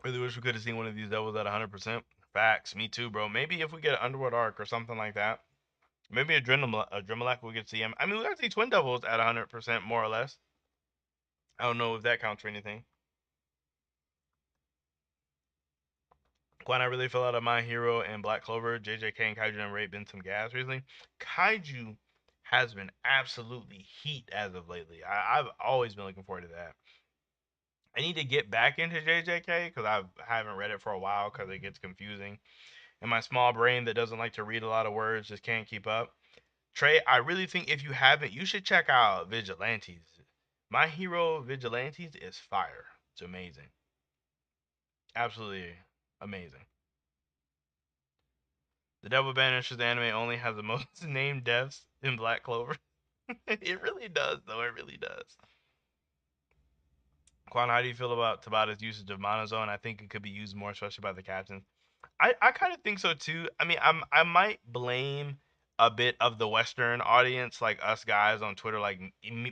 Speaker 1: Really wish we could have seen one of these devils at 100%. Facts, me too, bro. Maybe if we get an Underworld arc or something like that. Maybe a Dreamlach we could see him. I mean, we got to see Twin Devils at 100%, more or less. I don't know if that counts for anything. Quan, I really fell out of My Hero and Black Clover. JJK and Kaiju and Ray been some gas recently. Kaiju has been absolutely heat as of lately. I've always been looking forward to that. I need to get back into JJK because I haven't read it for a while because it gets confusing. And my small brain that doesn't like to read a lot of words just can't keep up. Trey, I really think if you haven't, you should check out Vigilantes. My Hero Vigilantes is fire. It's amazing. Absolutely amazing. The Devil Banishes anime only has the most named deaths in Black Clover. It really does, though. It really does. Quan, how do you feel about Tabata's usage of Monozone? I think it could be used more, especially by the captains. I kind of think so too. I mean, I might blame a bit of the Western audience, like us guys on Twitter, like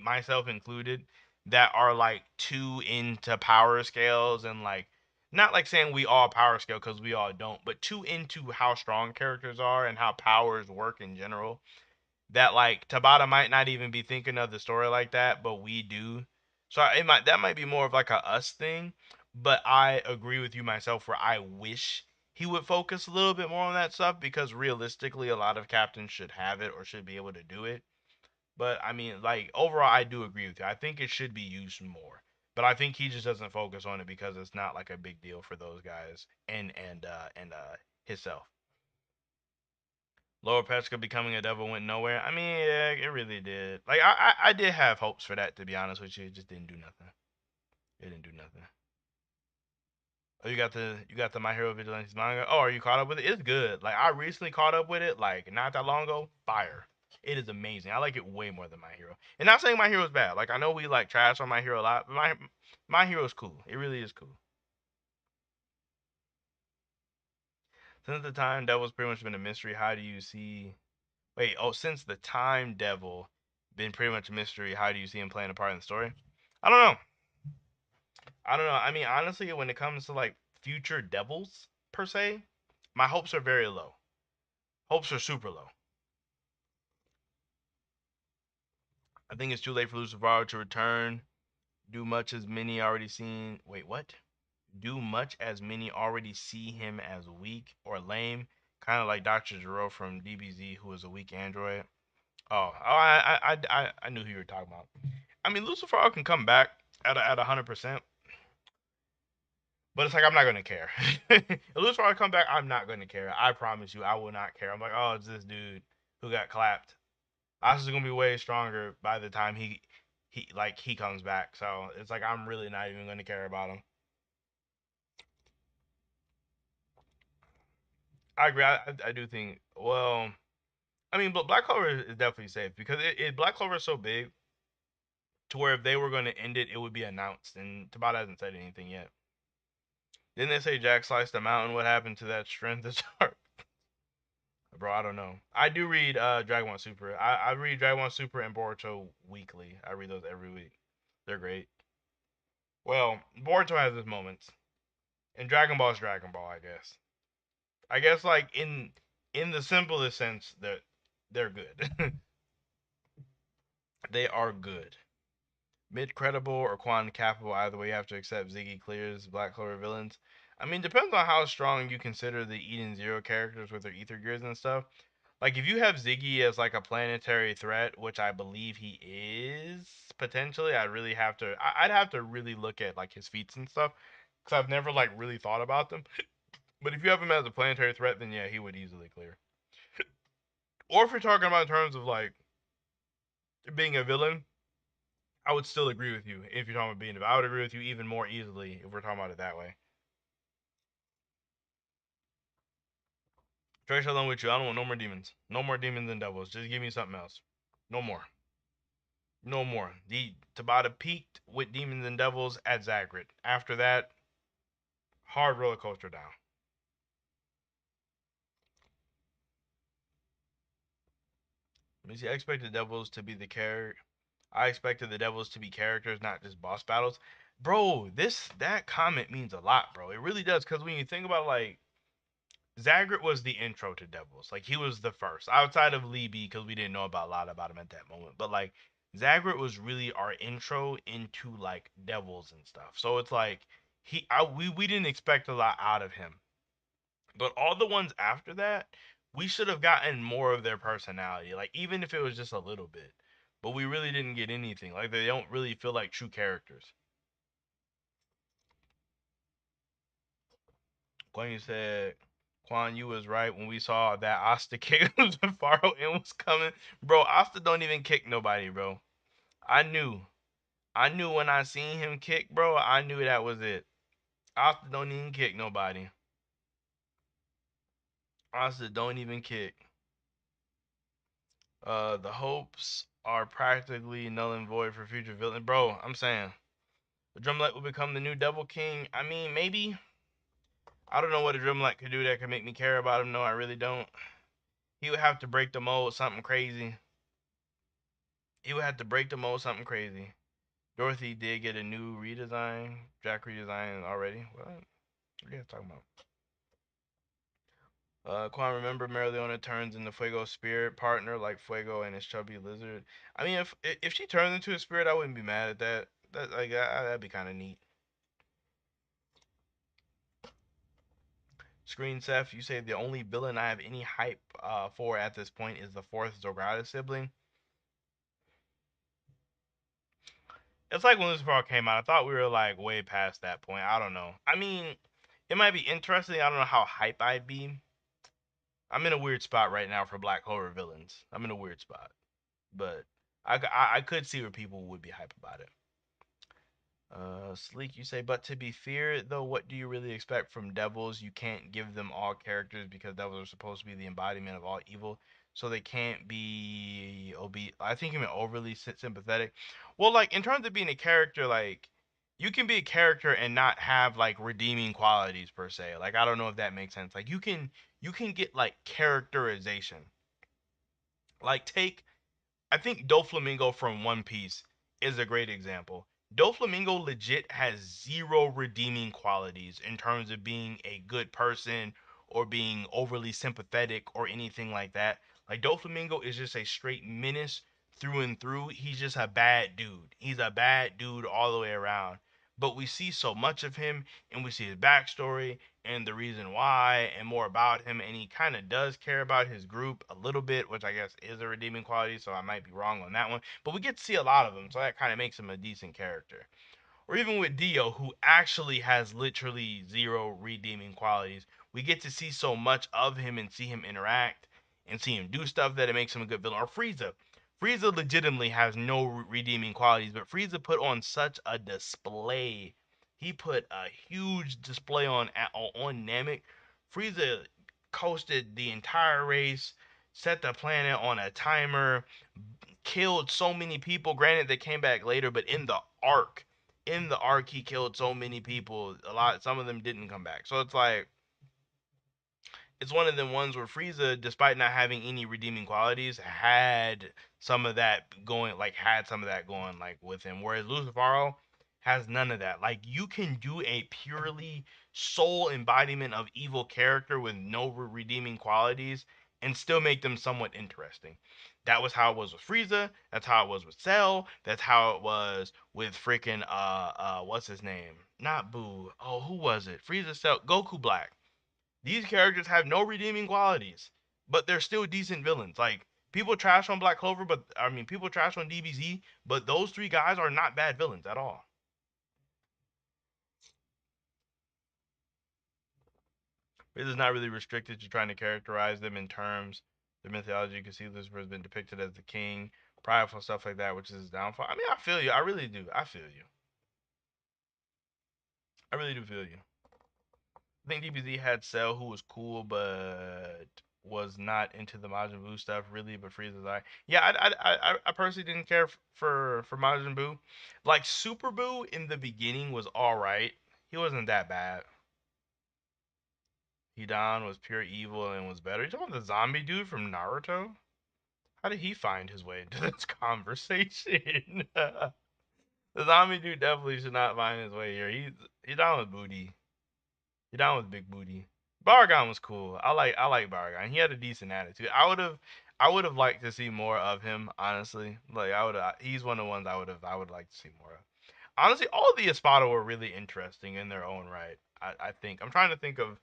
Speaker 1: myself included, that are like too into power scales and like not like saying we all power scale because we all don't, but too into how strong characters are and how powers work in general that like Tabata might not even be thinking of the story like that, but we do. So that might be more of like a us thing. But I agree with you myself where I wish he would focus a little bit more on that stuff because realistically a lot of captains should have it or should be able to do it. But I mean like overall I do agree with you. I think it should be used more. But I think he just doesn't focus on it because it's not like a big deal for those guys and himself. Lower Pesca becoming a devil went nowhere. I mean, yeah, it really did. Like I did have hopes for that to be honest with you. It just didn't do nothing. It didn't do nothing. Oh, you got the My Hero Vigilantes manga. Oh, are you caught up with it? It's good. Like I recently caught up with it, like not that long ago. Fire. It is amazing. I like it way more than My Hero. And not saying My Hero is bad. Like I know we like trash on My Hero a lot, but My Hero is cool. It really is cool. Since the time Devil's pretty much been a mystery, how do you see Wait, oh, since the time devil been pretty much a mystery, how do you see him playing a part in the story? I don't know. I don't know. I mean, honestly, when it comes to like future devils per se, my hopes are very low. Hopes are super low. I think it's too late for Lucifero to return. Do much as many already seen. Wait, what? Do much as many already see him as weak or lame, kind of like Dr. Gero from DBZ, who is a weak android. I knew who you were talking about. I mean, Lucifer can come back at 100%, but it's like I'm not gonna care. If Lucifer come back, I'm not gonna care. I promise you, I will not care. I'm like, oh, it's this dude who got clapped. Asu's gonna be way stronger by the time he comes back. So it's like I'm really not even gonna care about him. I agree. I do think. Well, I mean, but Black Clover is definitely safe because Black Clover is so big to where if they were going to end it, it would be announced. And Tabata hasn't said anything yet. Didn't they say Jack sliced the mountain? What happened to that strength of heart? Bro, I don't know. I do read Dragon Ball Super. I read Dragon Ball Super and Boruto weekly. I read those every week. They're great. Well, Boruto has his moments, and Dragon Ball is Dragon Ball, I guess. I guess like in the simplest sense that they're good. They are good. Mid-credible or Quancredible, either way, you have to accept Ziggy clears Black Clover villains. I mean, depends on how strong you consider the Eden Zero characters with their ether gears and stuff. Like, if you have Ziggy as like a planetary threat, which I believe he is potentially, I'd have to really look at like his feats and stuff, because I've never like really thought about them. But if you have him as a planetary threat, then yeah, he would easily clear. Or if you're talking about in terms of like being a villain, I would still agree with you if you're talking about being. I would agree with you even more easily if we're talking about it that way. Trace along with you. I don't want no more demons. No more demons and devils. Just give me something else. No more. No more. The Tabata peaked with demons and devils at Zagrid. After that, hard roller coaster down. Let me see. I expected the devils to be the character. I expected the devils to be characters, not just boss battles. Bro, that comment means a lot, bro. It really does. Because when you think about like Zagreus was the intro to Devils. Like he was the first, outside of Lee B, because we didn't know about a lot about him at that moment. But like Zagreus was really our intro into like Devils and stuff. So it's like we didn't expect a lot out of him. But all the ones after that, we should have gotten more of their personality. Like even if it was just a little bit. But we really didn't get anything. Like they don't really feel like true characters. When you said Quan, you was right when we saw that Asta kick Lucifero and was coming. Bro, Asta don't even kick nobody, bro. I knew. I knew when I seen him kick, bro. I knew that was it. Asta don't even kick nobody. Asta don't even kick. The hopes are practically null and void for future villain. Bro, I'm saying. The Drumlet will become the new Devil King. I mean, maybe. I don't know what a Drumlet could do that could make me care about him. No, I really don't. He would have to break the mold, something crazy. He would have to break the mold, something crazy. Dorothy did get a new redesign. Jack redesign already. What? What are you guys talking about? Quan, remember Marileona turns into Fuego spirit partner like Fuego and his chubby lizard. I mean, if she turns into a spirit, I wouldn't be mad at that. That'd be kind of neat. Screen Seth, you say the only villain I have any hype for at this point is the fourth Zograta sibling. It's like when Lucifero came out, I thought we were like way past that point. I don't know. I mean, it might be interesting. I don't know how hype I'd be. I'm in a weird spot right now for Black Horror villains. I'm in a weird spot, but I could see where people would be hype about it. Sleek, you say, but to be fair, though, what do you really expect from devils? You can't give them all characters because devils are supposed to be the embodiment of all evil, so they can't be I think you mean overly sympathetic. Well, like in terms of being a character, like you can be a character and not have like redeeming qualities per se. Like I don't know if that makes sense. Like you can get like characterization. Like take I think Doflamingo from One Piece is a great example. Doflamingo legit has zero redeeming qualities in terms of being a good person or being overly sympathetic or anything like that. Like Doflamingo is just a straight menace through and through. He's just a bad dude. He's a bad dude all the way around. But we see so much of him and we see his backstory and the reason why and more about him, and he kind of does care about his group a little bit, which I guess is a redeeming quality, so I might be wrong on that one, but we get to see a lot of him, so that kind of makes him a decent character. Or even with Dio, who actually has literally zero redeeming qualities, we get to see so much of him and see him interact and see him do stuff that it makes him a good villain. Or Frieza. Frieza legitimately has no redeeming qualities, but Frieza put on such a display. He put a huge display on Namek. Frieza coasted the entire race, set the planet on a timer, killed so many people. Granted, they came back later, but in the arc, he killed so many people. Some of them didn't come back. So it's one of them ones where Frieza, despite not having any redeeming qualities, had some of that going like with him. Whereas Lucifero has none of that. Like you can do a purely soul embodiment of evil character with no redeeming qualities and still make them somewhat interesting. That was how it was with Frieza. That's how it was with Cell. That's how it was with freaking what's his name? Not Boo. Oh, who was it? Frieza, Cell, Goku Black. These characters have no redeeming qualities, but they're still decent villains. Like people trash on Black Clover, but I mean people trash on DBZ, but those three guys are not bad villains at all. It is not really restricted to trying to characterize them in terms of mythology. You can see Lucifer has been depicted as the king, prideful stuff like that, which is his downfall. I mean, I feel you. I really do. I feel you. I really do feel you. I think DBZ had Cell, who was cool, but was not into the Majin Buu stuff really. But Frieza's eye, yeah, I personally didn't care for Majin Buu. Like Super Buu in the beginning was all right. He wasn't that bad. Hidan was pure evil and was better. You talking about the zombie dude from Naruto? How did he find his way into this conversation? The zombie dude definitely should not find his way here. He's down with booty. He's down with big booty. Baragon was cool. I like Baragon. He had a decent attitude. I would have liked to see more of him, honestly. Like I would he's one of the ones I would like to see more of. Honestly, all of the Espada were really interesting in their own right. I think. I'm trying to think of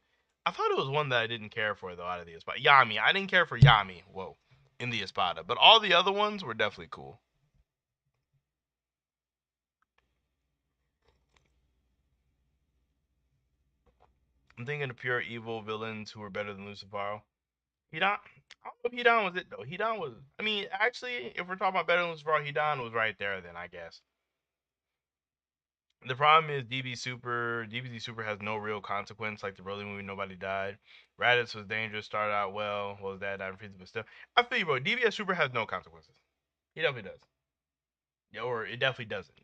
Speaker 1: I thought it was one that I didn't care for though out of the Espada. Yami. I didn't care for Yami. Whoa. In the Espada. But all the other ones were definitely cool. I'm thinking of pure evil villains who were better than Lucifero. Hidan, I don't know if Hidan was it though. Hidan was. I mean, actually, if we're talking about better than Lucifero, Hidan was right there. Then I guess the problem is DBZ Super has no real consequence. Like the Broly movie, nobody died. Raditz was dangerous. Started out well. Was that died but still, I feel you, bro. DBS Super has no consequences. He definitely does. Yeah, or it definitely doesn't.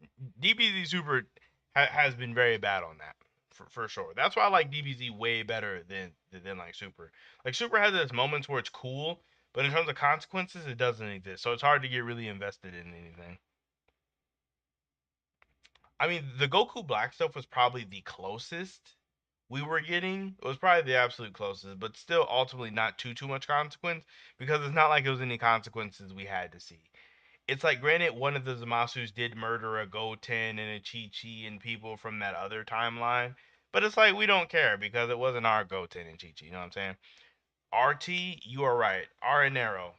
Speaker 1: DBZ Super has been very bad on that for sure. That's why I like DBZ way better than like Super. Like Super has its moments where it's cool, but in terms of consequences, it doesn't exist. So it's hard to get really invested in anything. I mean, the Goku Black stuff was probably the closest we were getting. It was probably the absolute closest, but still ultimately not too much consequence because it's not like it was any consequences we had to see. It's like granted one of the Zamasus did murder a Goten and a Chi Chi and people from that other timeline, but it's like we don't care because it wasn't our Goten and Chi Chi. You know what I'm saying? RT, you are right. Arenero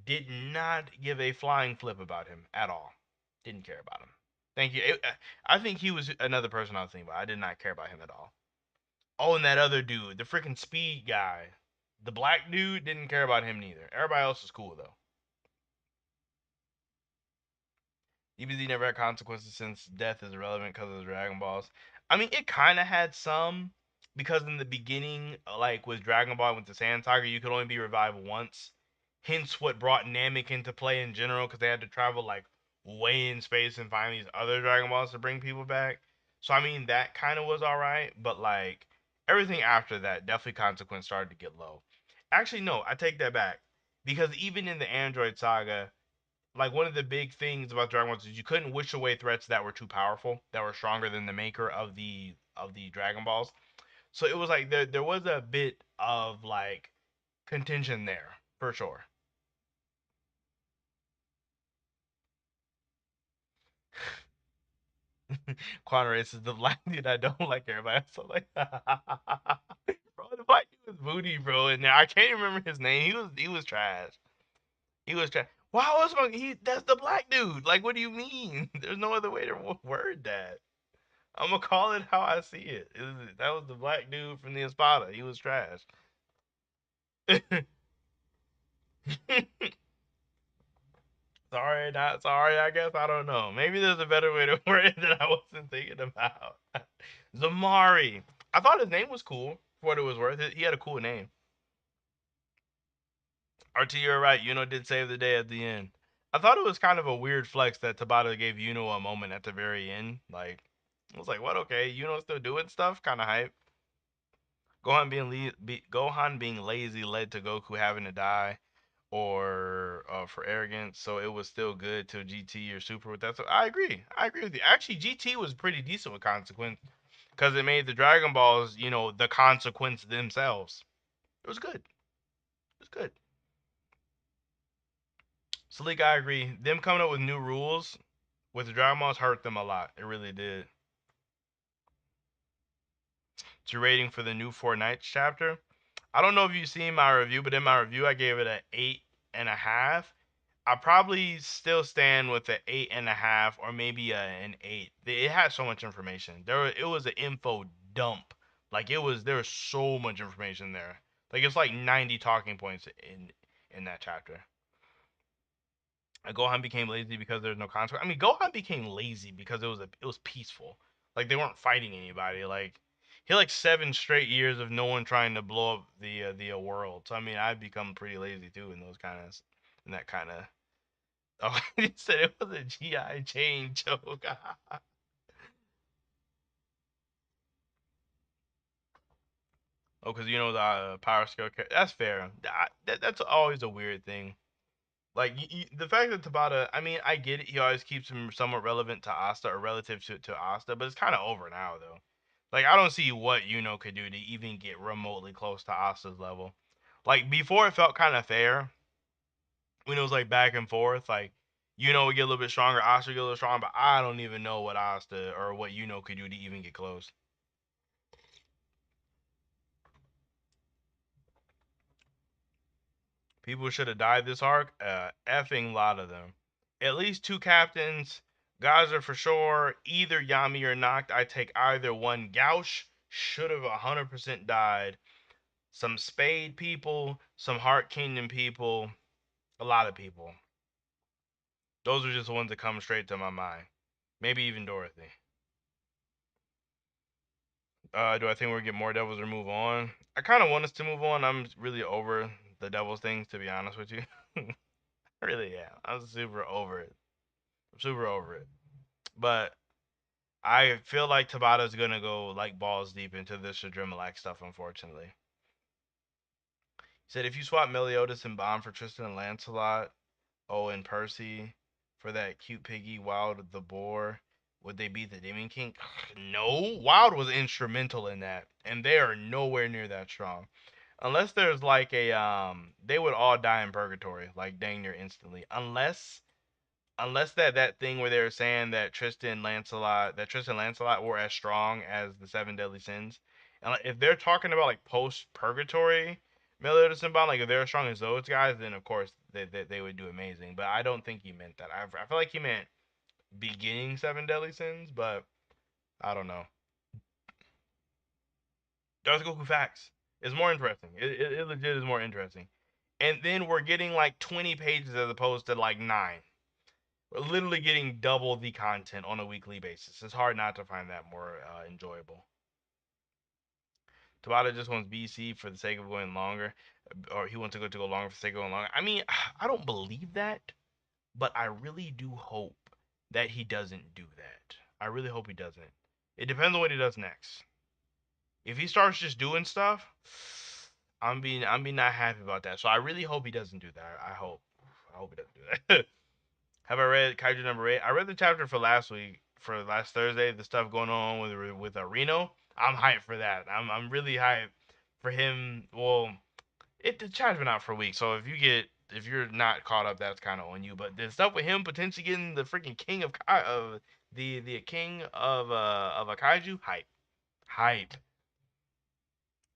Speaker 1: did not give a flying flip about him at all. Didn't care about him. Thank you. I think he was another person I was thinking about. I did not care about him at all. Oh, and that other dude, the freaking speed guy, the black dude, didn't care about him neither. Everybody else was cool though. DBZ never had consequences since death is irrelevant because of the Dragon Balls. I mean, it kind of had some because in the beginning, like with Dragon Ball with the Sand Saga, you could only be revived once. Hence, what brought Namek into play in general because they had to travel like way in space and find these other Dragon Balls to bring people back. So I mean, that kind of was all right, but like everything after that, definitely consequence started to get low. Actually, no, I take that back because even in the Android Saga like one of the big things about Dragon Balls is you couldn't wish away threats that were too powerful, that were stronger than the maker of the Dragon Balls. So it was like there was a bit of like contention there for sure. Quancredible is the black dude I don't like everybody else. So like, bro, the black dude was booty, bro. And I can't remember his name. He was trash. He was trash. Wow, what's my he? That's the black dude. Like, what do you mean? There's no other way to word that. I'm gonna call it how I see it. That was the black dude from the Espada. He was trash. So Sorry, not sorry, I guess. I don't know. Maybe there's a better way to word it that I wasn't thinking about. Zamari. I thought his name was cool for what it was worth. He had a cool name. RT, you're right. Yuno did save the day at the end. I thought it was kind of a weird flex that Tabata gave Yuno a moment at the very end. Like, I was like, what? Okay, Yuno's still doing stuff? Kind of hype. Gohan being lazy led to Goku having to die, or for arrogance. So it was still good till GT or Super with that. So I agree. I agree with you. Actually, GT was pretty decent with Consequence because it made the Dragon Balls, the consequence themselves. It was good. It was good. Sleek, I agree. Them coming up with new rules with the Dragon Balls hurt them a lot. It really did. It's your rating for the new Four Knights chapter. I don't know if you've seen my review, but in my review I gave it an 8.5. I probably still stand with an 8.5 or maybe an 8. It had so much information. It was an info dump. Like there was so much information there. Like it's like 90 talking points in that chapter. Gohan became lazy because there's no consequence. I mean, Gohan became lazy because it was peaceful. Like they weren't fighting anybody. Like he had like 7 straight years of no one trying to blow up the world. So I mean, I've become pretty lazy too in that kind of. Oh, he said it was a GI chain joke. Oh, because the power scale. That's fair. That's always a weird thing. Like the fact that Tabata, I mean, I get it. He always keeps him somewhat relevant to Asta or relative to Asta, but it's kind of over now though. Like I don't see what could do to even get remotely close to Asta's level. Like before, it felt kind of fair when it was like back and forth. Like would get a little bit stronger, Asta would get a little stronger, but I don't even know what Asta or what could do to even get close. People should have died this arc. Effing lot of them. At least 2 captains. Gaza for sure. Either Yami or Noct. I take either one. Gauch should have 100% died. Some Spade people. Some Heart Kingdom people. A lot of people. Those are just the ones that come straight to my mind. Maybe even Dorothy. Do I think we'll get more Devils or move on? I kind of want us to move on. I'm really over the Devils things, to be honest with you. I really am. I'm super over it. I'm super over it. But I feel like Tabata's gonna go like balls deep into this Adrenaline stuff, unfortunately. He said if you swap Meliodas and Bond for Tristan and Lancelot, oh and Percy for that cute piggy Wild the Boar, would they beat the Demon King? No, Wild was instrumental in that, and they are nowhere near that strong. Unless there's like they would all die in purgatory, like dang near instantly. Unless that thing where they were saying that Tristan Lancelot were as strong as the Seven Deadly Sins, and like, if they're talking about like post purgatory Meliodas and Bond, like if they're as strong as those guys, then of course they would do amazing. But I don't think he meant that. I feel like he meant beginning Seven Deadly Sins, but I don't know. Darth Goku facts is more interesting. It legit is more interesting. And then we're getting like 20 pages as opposed to like 9. We're literally getting double the content on a weekly basis. It's hard not to find that more enjoyable. Tabata just wants BC for the sake of going longer, or he wants to go longer for the sake of going longer. I mean, I don't believe that, but I really do hope that he doesn't do that. I really hope he doesn't. It depends on what he does next. If he starts just doing stuff, I'm being not happy about that. So I really hope he doesn't do that. I hope he doesn't do that. Have I read Kaiju number 8? I read the chapter for last week, for last Thursday. The stuff going on with Reno. I'm hyped for that. I'm really hyped for him. Well, the chapter's been out for a week, so if you're not caught up, that's kind of on you. But the stuff with him potentially getting the freaking king of the king of a kaiju, hype.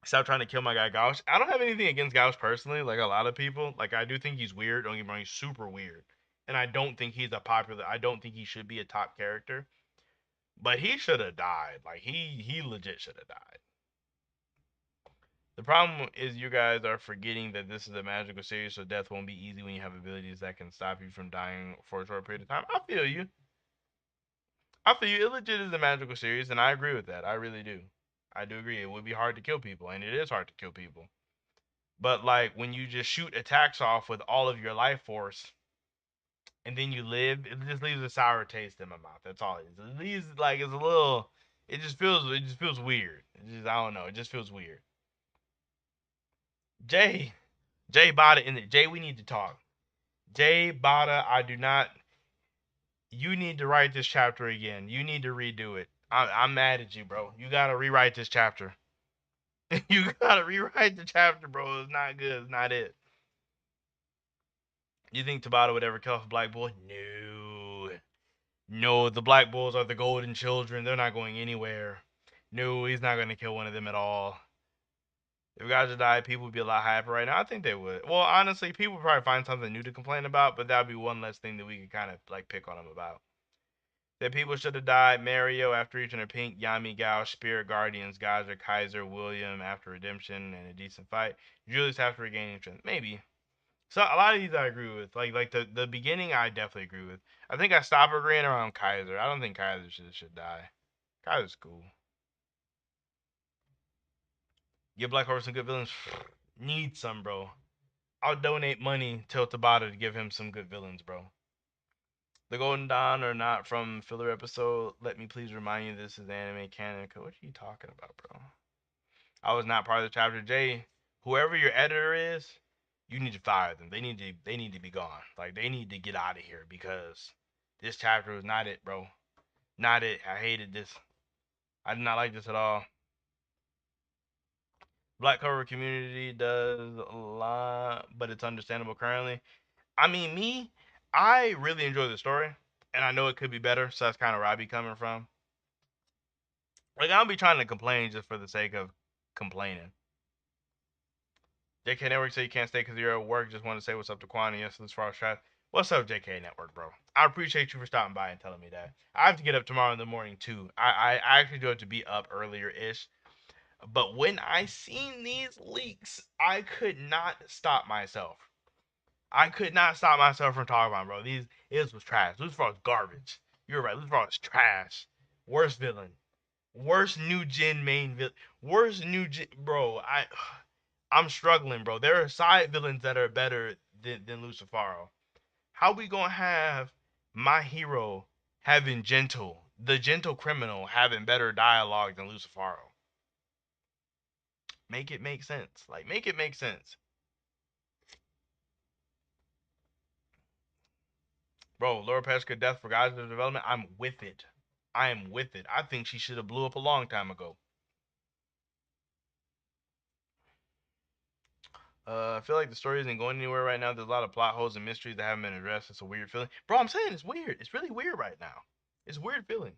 Speaker 1: Stop trying to kill my guy Gauch. I don't have anything against Gauch personally, like a lot of people. Like I do think he's weird. Don't get me wrong, he's super weird, and I don't think he's a popular. I don't think he should be a top character. But he should have died. Like he legit should have died. The problem is you guys are forgetting that this is a magical series, so death won't be easy when you have abilities that can stop you from dying for a short period of time. I feel you. I feel you. Illegit is a magical series, and I agree with that. I really do. I do agree. It would be hard to kill people, and it is hard to kill people. But like when you just shoot attacks off with all of your life force, and then you live, it just leaves a sour taste in my mouth. That's all it is. It leaves like it's a little. It just feels weird. I don't know. It just feels weird. Jay, Jay Bada in it. Jay, we need to talk. Jay Bada, I do not. You need to write this chapter again. You need to redo it. I'm mad at you, bro. You gotta rewrite this chapter. You gotta rewrite the chapter, bro. It's not good. It's not it. You think Tabata would ever kill off a black boy? No. No, the black bulls are the golden children. They're not going anywhere. No, he's not gonna kill one of them at all. If guys died, people would be a lot happier right now. I think they would. Well, honestly, people would probably find something new to complain about, but that'd be one less thing that we could kind of like pick on them about. That people should have died. Mario after reaching a pink, Yami Gao, Spirit Guardians, Gaja, Kaiser, William after redemption and a decent fight. Julius after regaining strength. Maybe. So a lot of these I agree with. Like the beginning I definitely agree with. I think I stopped agreeing around Kaiser. I don't think Kaiser should die. Kaiser's cool. Give Black Horse some good villains. Need some, bro. I'll donate money to Tabata to give him some good villains, bro. The Golden Dawn are not from filler episode. Let me please remind you this is anime canon. What are you talking about, bro? I was not part of the chapter. Jay, whoever your editor is, you need to fire them. They need to be gone. Like they need to get out of here because this chapter was not it, bro. Not it. I hated this. I did not like this at all. Black cover community does a lot, but it's understandable currently. I mean, I really enjoy the story, and I know it could be better, so that's kind of where I be coming from. Like, I don't be trying to complain just for the sake of complaining. JK Network say you can't stay because you're at work. Just want to say what's up to Quan. Yes, as far as chat. What's up, JK Network, bro? I appreciate you for stopping by and telling me that. I have to get up tomorrow in the morning, too. I actually do have to be up earlier-ish. But when I seen these leaks, I could not stop myself. I could not stop myself from talking about it, bro. This was trash. Lucifero was garbage. You're right. Lucifero was trash. Worst villain. Worst new gen main villain. Worst new gen, bro. I'm struggling, bro. There are side villains that are better than Lucifero. How we gonna have my hero having the gentle criminal having better dialogue than Lucifero? Make it make sense. Like, make it make sense. Bro, Laura Pesca death for guys of development. I'm with it. I am with it. I think she should have blew up a long time ago. I feel like the story isn't going anywhere right now. There's a lot of plot holes and mysteries that haven't been addressed. It's a weird feeling. Bro, I'm saying it's weird. It's really weird right now. It's a weird feeling.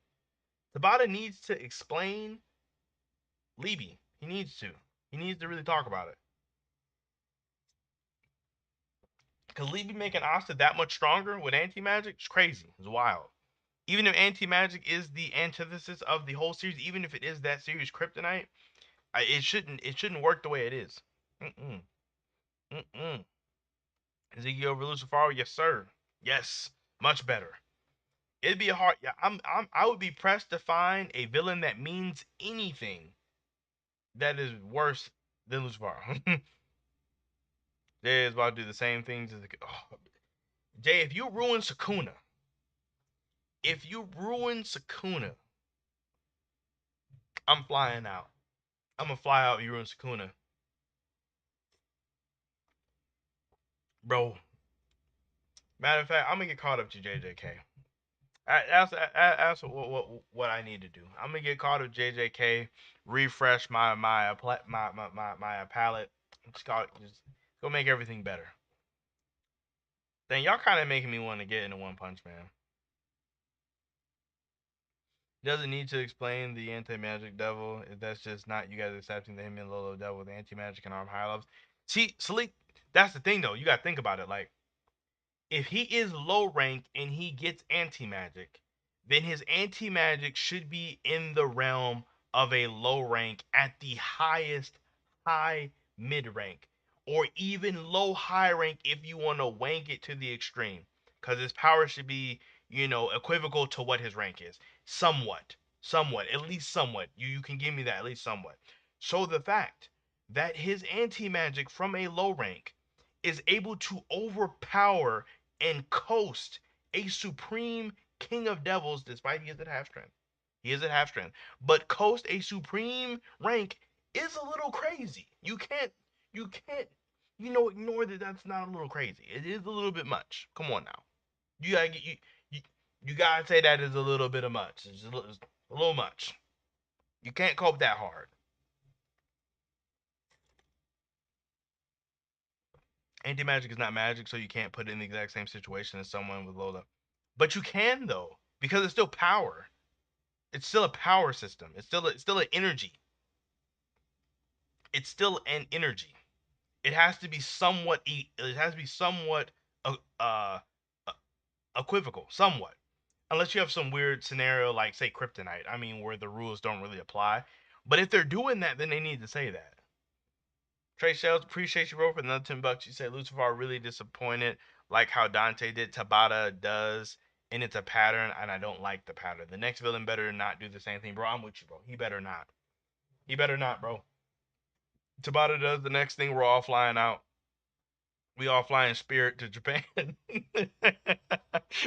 Speaker 1: Tabata needs to explain Libby. He needs to. He needs to really talk about it. Because Libby making Asta that much stronger with anti-magic is crazy. It's wild. Even if anti-magic is the antithesis of the whole series, even if it is that series kryptonite, it shouldn't work the way it is. Mm-mm. Mm-mm. Ziggy over Lucifero, yes sir. Yes, much better. It'd be a hard. Yeah, I would be pressed to find a villain that means anything that is worse than Lucifero. Jay is about to do the same things as Jay. If you ruin Sukuna, I'm flying out. I'm gonna fly out. You ruin Sukuna, bro. Matter of fact, I'm gonna get caught up to JJK. That's what I need to do. I'm gonna get caught up JJK, refresh my palette. Just go make everything better. Then y'all kind of making me want to get into One Punch Man. Doesn't need to explain the anti-magic devil. If that's just not you guys accepting the him and Lolo devil with anti-magic and arm high levels. See, Salik, that's the thing though. You gotta think about it. Like, if he is low rank and he gets anti-magic, then his anti-magic should be in the realm of a low rank at the highest high mid rank, or even low high rank if you want to wank it to the extreme, because his power should be, equivocal to what his rank is, somewhat, at least somewhat. You can give me that, at least somewhat. So the fact that his anti magic from a low rank is able to overpower and coast a supreme king of devils, despite he is at half strength. He is at half strength, but coast a supreme rank is a little crazy. You can't, ignore that. That's not a little crazy. It is a little bit much. Come on now. You gotta get you. You gotta say that is a little bit of much. It's a little much. You can't cope that hard. Anti magic is not magic, so you can't put it in the exact same situation as someone with low level. But you can though, because it's still power. It's still a power system. It's still an energy. It's still an energy. It has to be somewhat uh, uh equivocal, somewhat. Unless you have some weird scenario like say kryptonite. I mean, where the rules don't really apply. But if they're doing that, then they need to say that. Trey Shells, appreciate you, bro, for another $10. You say Lucifer really disappointed, like how Dante did. Tabata does, and it's a pattern, and I don't like the pattern. The next villain better not do the same thing, bro. I'm with you, bro. He better not. He better not, bro. Tabata does the next thing. We're all flying out. We all fly in spirit to Japan.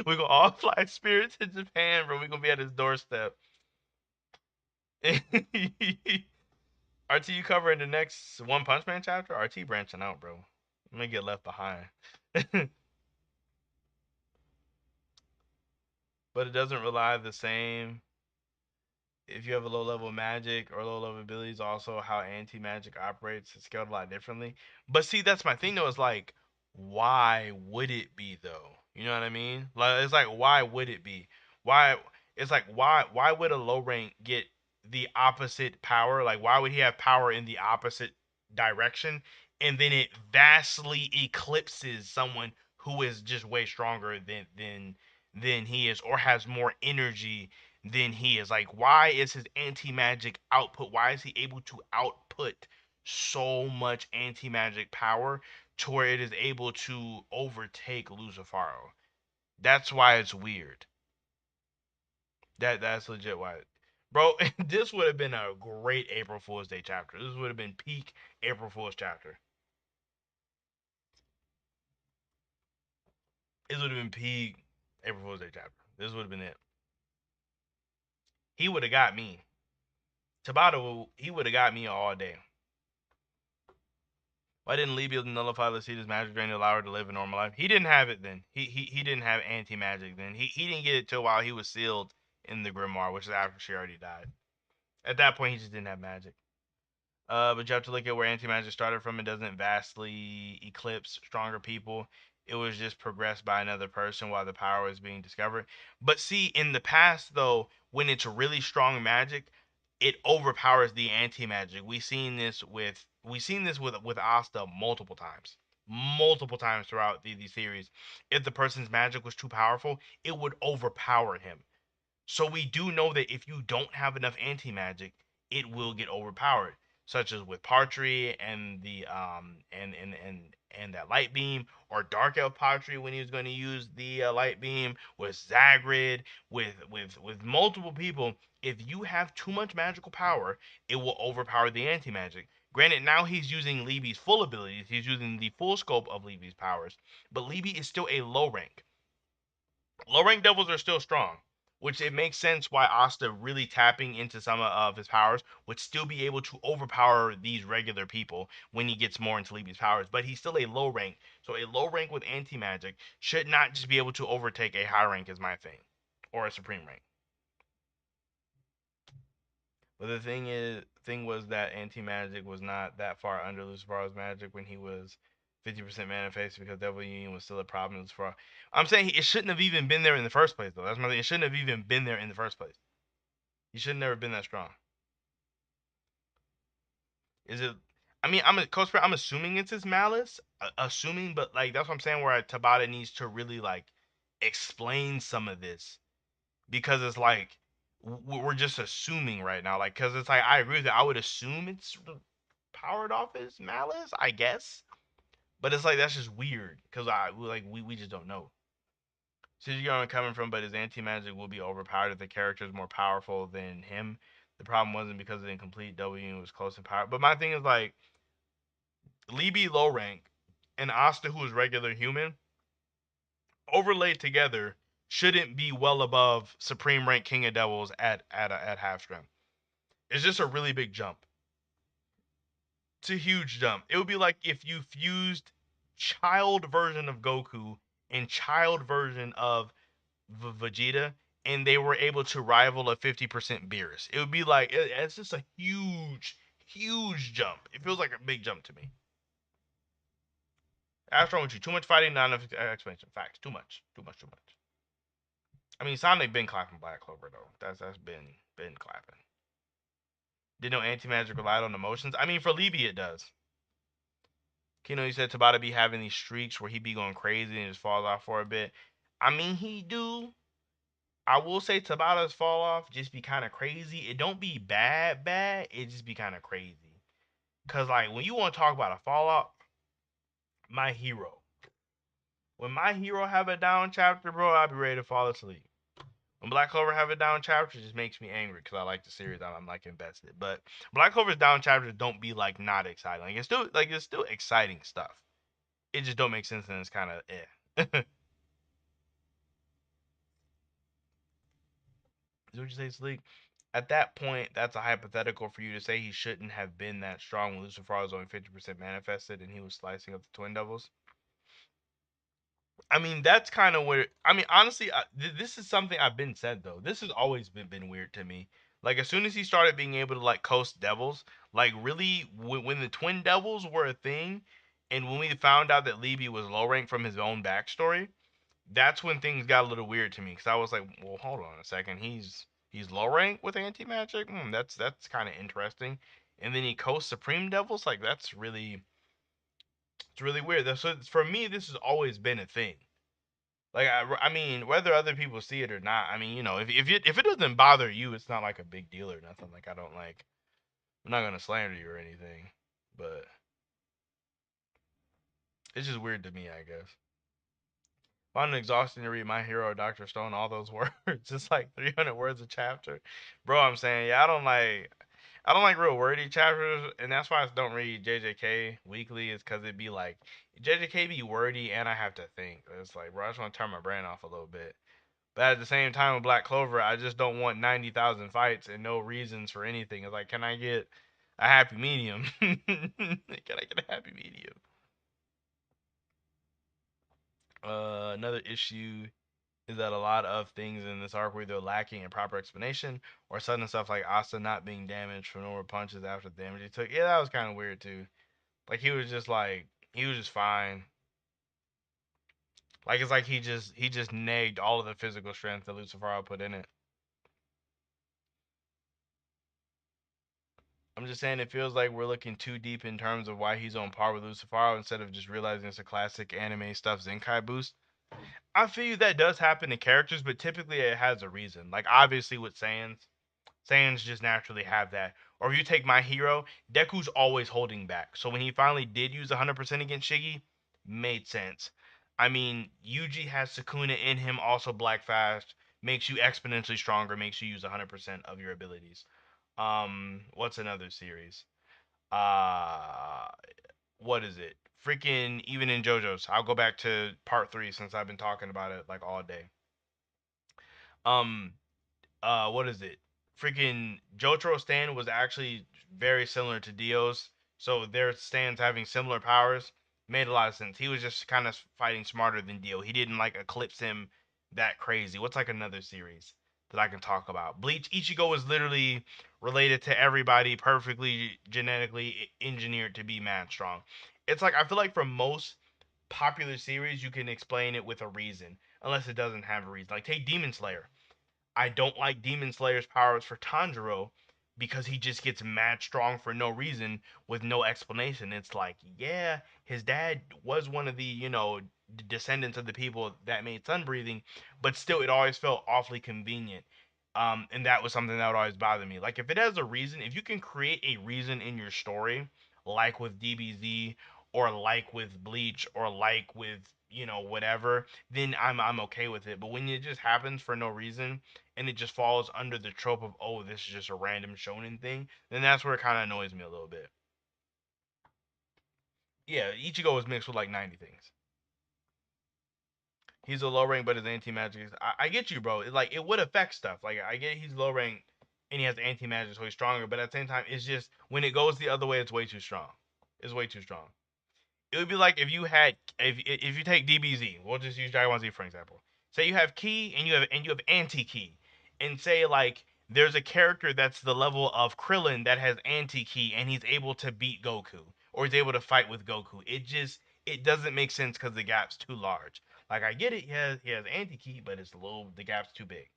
Speaker 1: We gonna all fly spirit to Japan, bro. We gonna be at his doorstep. RT, you covering the next One Punch Man chapter? RT branching out, bro. I'm gonna get left behind. But it doesn't rely the same if you have a low level magic or low level abilities. Also, how anti magic operates is scaled a lot differently. But see, that's my thing though. Is like, why would it be though? You know what I mean? Like, it's like, why would it be? Why? It's like, why would a low rank get the opposite power? Like, why would he have power in the opposite direction, and then it vastly eclipses someone who is just way stronger than he is, or has more energy than he is. Like, why is his anti magic output? Why is he able to output so much anti magic power to where it is able to overtake Lucifero? That's why it's weird. That's legit why. Bro, this would have been a great April Fool's Day chapter. This would have been peak April Fool's chapter. This would have been peak April Fool's Day chapter. This would have been it. He would have got me. Tabata, he would have got me all day. Why didn't Lee be able to nullify Lucida's magic drain to allow her to live a normal life? He didn't have it then. He didn't have anti magic then. He didn't get it till while he was sealed in the Grimoire, which is after she already died. At that point, he just didn't have magic. But you have to look at where anti magic started from. It doesn't vastly eclipse stronger people. It was just progressed by another person while the power was being discovered. But see, in the past though, when it's really strong magic, it overpowers the anti magic. We seen this with Asta multiple times throughout the series. If the person's magic was too powerful, it would overpower him. So we do know that if you don't have enough anti magic, it will get overpowered, such as with Partry and the and that light beam, or Dark Elf Partry when he was going to use the light beam, with Zagrid, with multiple people. If you have too much magical power, it will overpower the anti magic. Granted, now he's using Levy's full abilities. He's using the full scope of Levy's powers, but Levy is still a low rank. Low rank devils are still strong, which it makes sense why Asta really tapping into some of his powers would still be able to overpower these regular people when he gets more into Levy's powers. But he's still a low rank, so a low rank with anti magic should not just be able to overtake a high rank, is my thing, or a supreme rank. But the thing was that anti magic was not that far under Lucifero's magic when he was 50% manifest, because Devil Union was still a problem. Lucifero. I'm saying it shouldn't have even been there in the first place, though. That's my thing. It shouldn't have even been there in the first place. He should have never been that strong. Is it? I mean, I'm assuming it's his malice, assuming, but like that's what I'm saying. Where Tabata needs to really like explain some of this, because it's like we're just assuming right now. Like, because it's like I agree with it. I would assume it's powered off his malice, I guess. But it's like that's just weird because we just don't know. So you know where I'm coming from, but his anti magic will be overpowered if the character is more powerful than him. The problem wasn't because of the incomplete W was close in power. But my thing is like Libby low rank and Asta who is regular human overlaid together shouldn't be well above supreme rank King of Devils at half strength. It's just a really big jump. It's a huge jump. It would be like if you fused child version of Goku and child version of Vegeta, and they were able to rival a 50% Beerus. It would be like it's just a huge jump. It feels like a big jump to me. After all, with you, too much fighting, not enough explanation. Facts, too much, too much, too much. I mean, Sonic been clapping Black Clover though. That's been clapping. Didn't know anti magic relied on emotions. I mean, for Libby it does. Kino, you said Tabata be having these streaks where he be going crazy and just falls off for a bit. I mean, he do. I will say Tabata's fall off just be kind of crazy. It don't be bad. It just be kind of crazy. Cause like when you want to talk about a fall off, my hero. When my hero have a down chapter, bro, I'll be ready to fall asleep. When Black Clover have a down chapter, it just makes me angry because I like the series. I'm like invested. But Black Clover's down chapters don't be like not exciting. It's still exciting stuff. It just don't make sense and it's kind of eh. Is what you say, Sleek? At that point, that's a hypothetical for you to say he shouldn't have been that strong when Lucifero was only 50% manifested and he was slicing up the Twin Devils. I mean, that's kind of where. I mean, honestly, this is something I've been said though. This has always been weird to me. Like as soon as he started being able to like coast devils, like really when the Twin Devils were a thing, and when we found out that Libby was low rank from his own backstory, that's when things got a little weird to me because I was like, well, hold on a second, he's low rank with anti magic. That's kind of interesting. And then he coasts Supreme Devils, like that's really it's really weird. So for me, this has always been a thing. Like I mean, whether other people see it or not, I mean, you know, if it doesn't bother you, it's not like a big deal or nothing. Like I don't like, I'm not gonna slander you or anything, but it's just weird to me, I guess. Fun and exhausting to read My Hero, Dr. Stone, all those words. It's like 300 words a chapter. Bro, I'm saying, yeah, I don't like real wordy chapters, and that's why I don't read JJK weekly, is because it'd be like, JJK be wordy, and I have to think. It's like, bro, I just want to turn my brain off a little bit. But at the same time, with Black Clover, I just don't want 90,000 fights and no reasons for anything. It's like, can I get a happy medium? Can I get a happy medium? Another issue is that a lot of things in this arc were either lacking in proper explanation or sudden stuff like Asta not being damaged from no more punches after the damage he took. Yeah, that was kind of weird too. Like he was just fine. Like it's like he just nagged all of the physical strength that Lucifero put in it. I'm just saying it feels like we're looking too deep in terms of why he's on par with Lucifero instead of just realizing it's a classic anime stuff Zenkai boost. I feel you that does happen to characters, but typically it has a reason. Like obviously with Saiyans just naturally have that. Or if you take My Hero, Deku's always holding back. So when he finally did use 100% against Shiggy, made sense. I mean, Yuji has Sukuna in him, also Black Fast, makes you exponentially stronger, makes you use 100% of your abilities. What's another series? Uh, what is it? Freaking even in JoJo's. I'll go back to part 3 since I've been talking about it like all day. Um, what is it? Freaking Jotaro stand was actually very similar to Dio's, so their stands having similar powers made a lot of sense. He was just kind of fighting smarter than Dio. He didn't like eclipse him that crazy. What's like another series that I can talk about? Bleach Ichigo was literally related to everybody, perfectly genetically engineered to be mad strong. It's like I feel like for most popular series you can explain it with a reason, unless it doesn't have a reason. Like take Demon Slayer. I don't like Demon Slayer's powers for Tanjiro because he just gets mad strong for no reason with no explanation. It's like, yeah, his dad was one of the, descendants of the people that made sun breathing, but still it always felt awfully convenient. And that was something that would always bother me. Like if it has a reason, if you can create a reason in your story, like with DBZ or like with Bleach or like with whatever, then I'm okay with it. But when it just happens for no reason and it just falls under the trope of, oh, this is just a random shonen thing, then that's where it kind of annoys me a little bit. Yeah, Ichigo is mixed with like 90 things. He's a low rank, but his anti magic is. I get you, bro. It would affect stuff. Like I get he's low rank and he has anti magic, so he's stronger. But at the same time, it's just when it goes the other way, it's way too strong. It's way too strong. It would be like if you had if you take DBZ. We'll just use Dragon Ball Z for example. Say you have key and you have anti key, and say like there's a character that's the level of Krillin that has anti key and he's able to beat Goku or he's able to fight with Goku. It doesn't make sense because the gap's too large. Like I get it, he has anti key, but the gap's too big.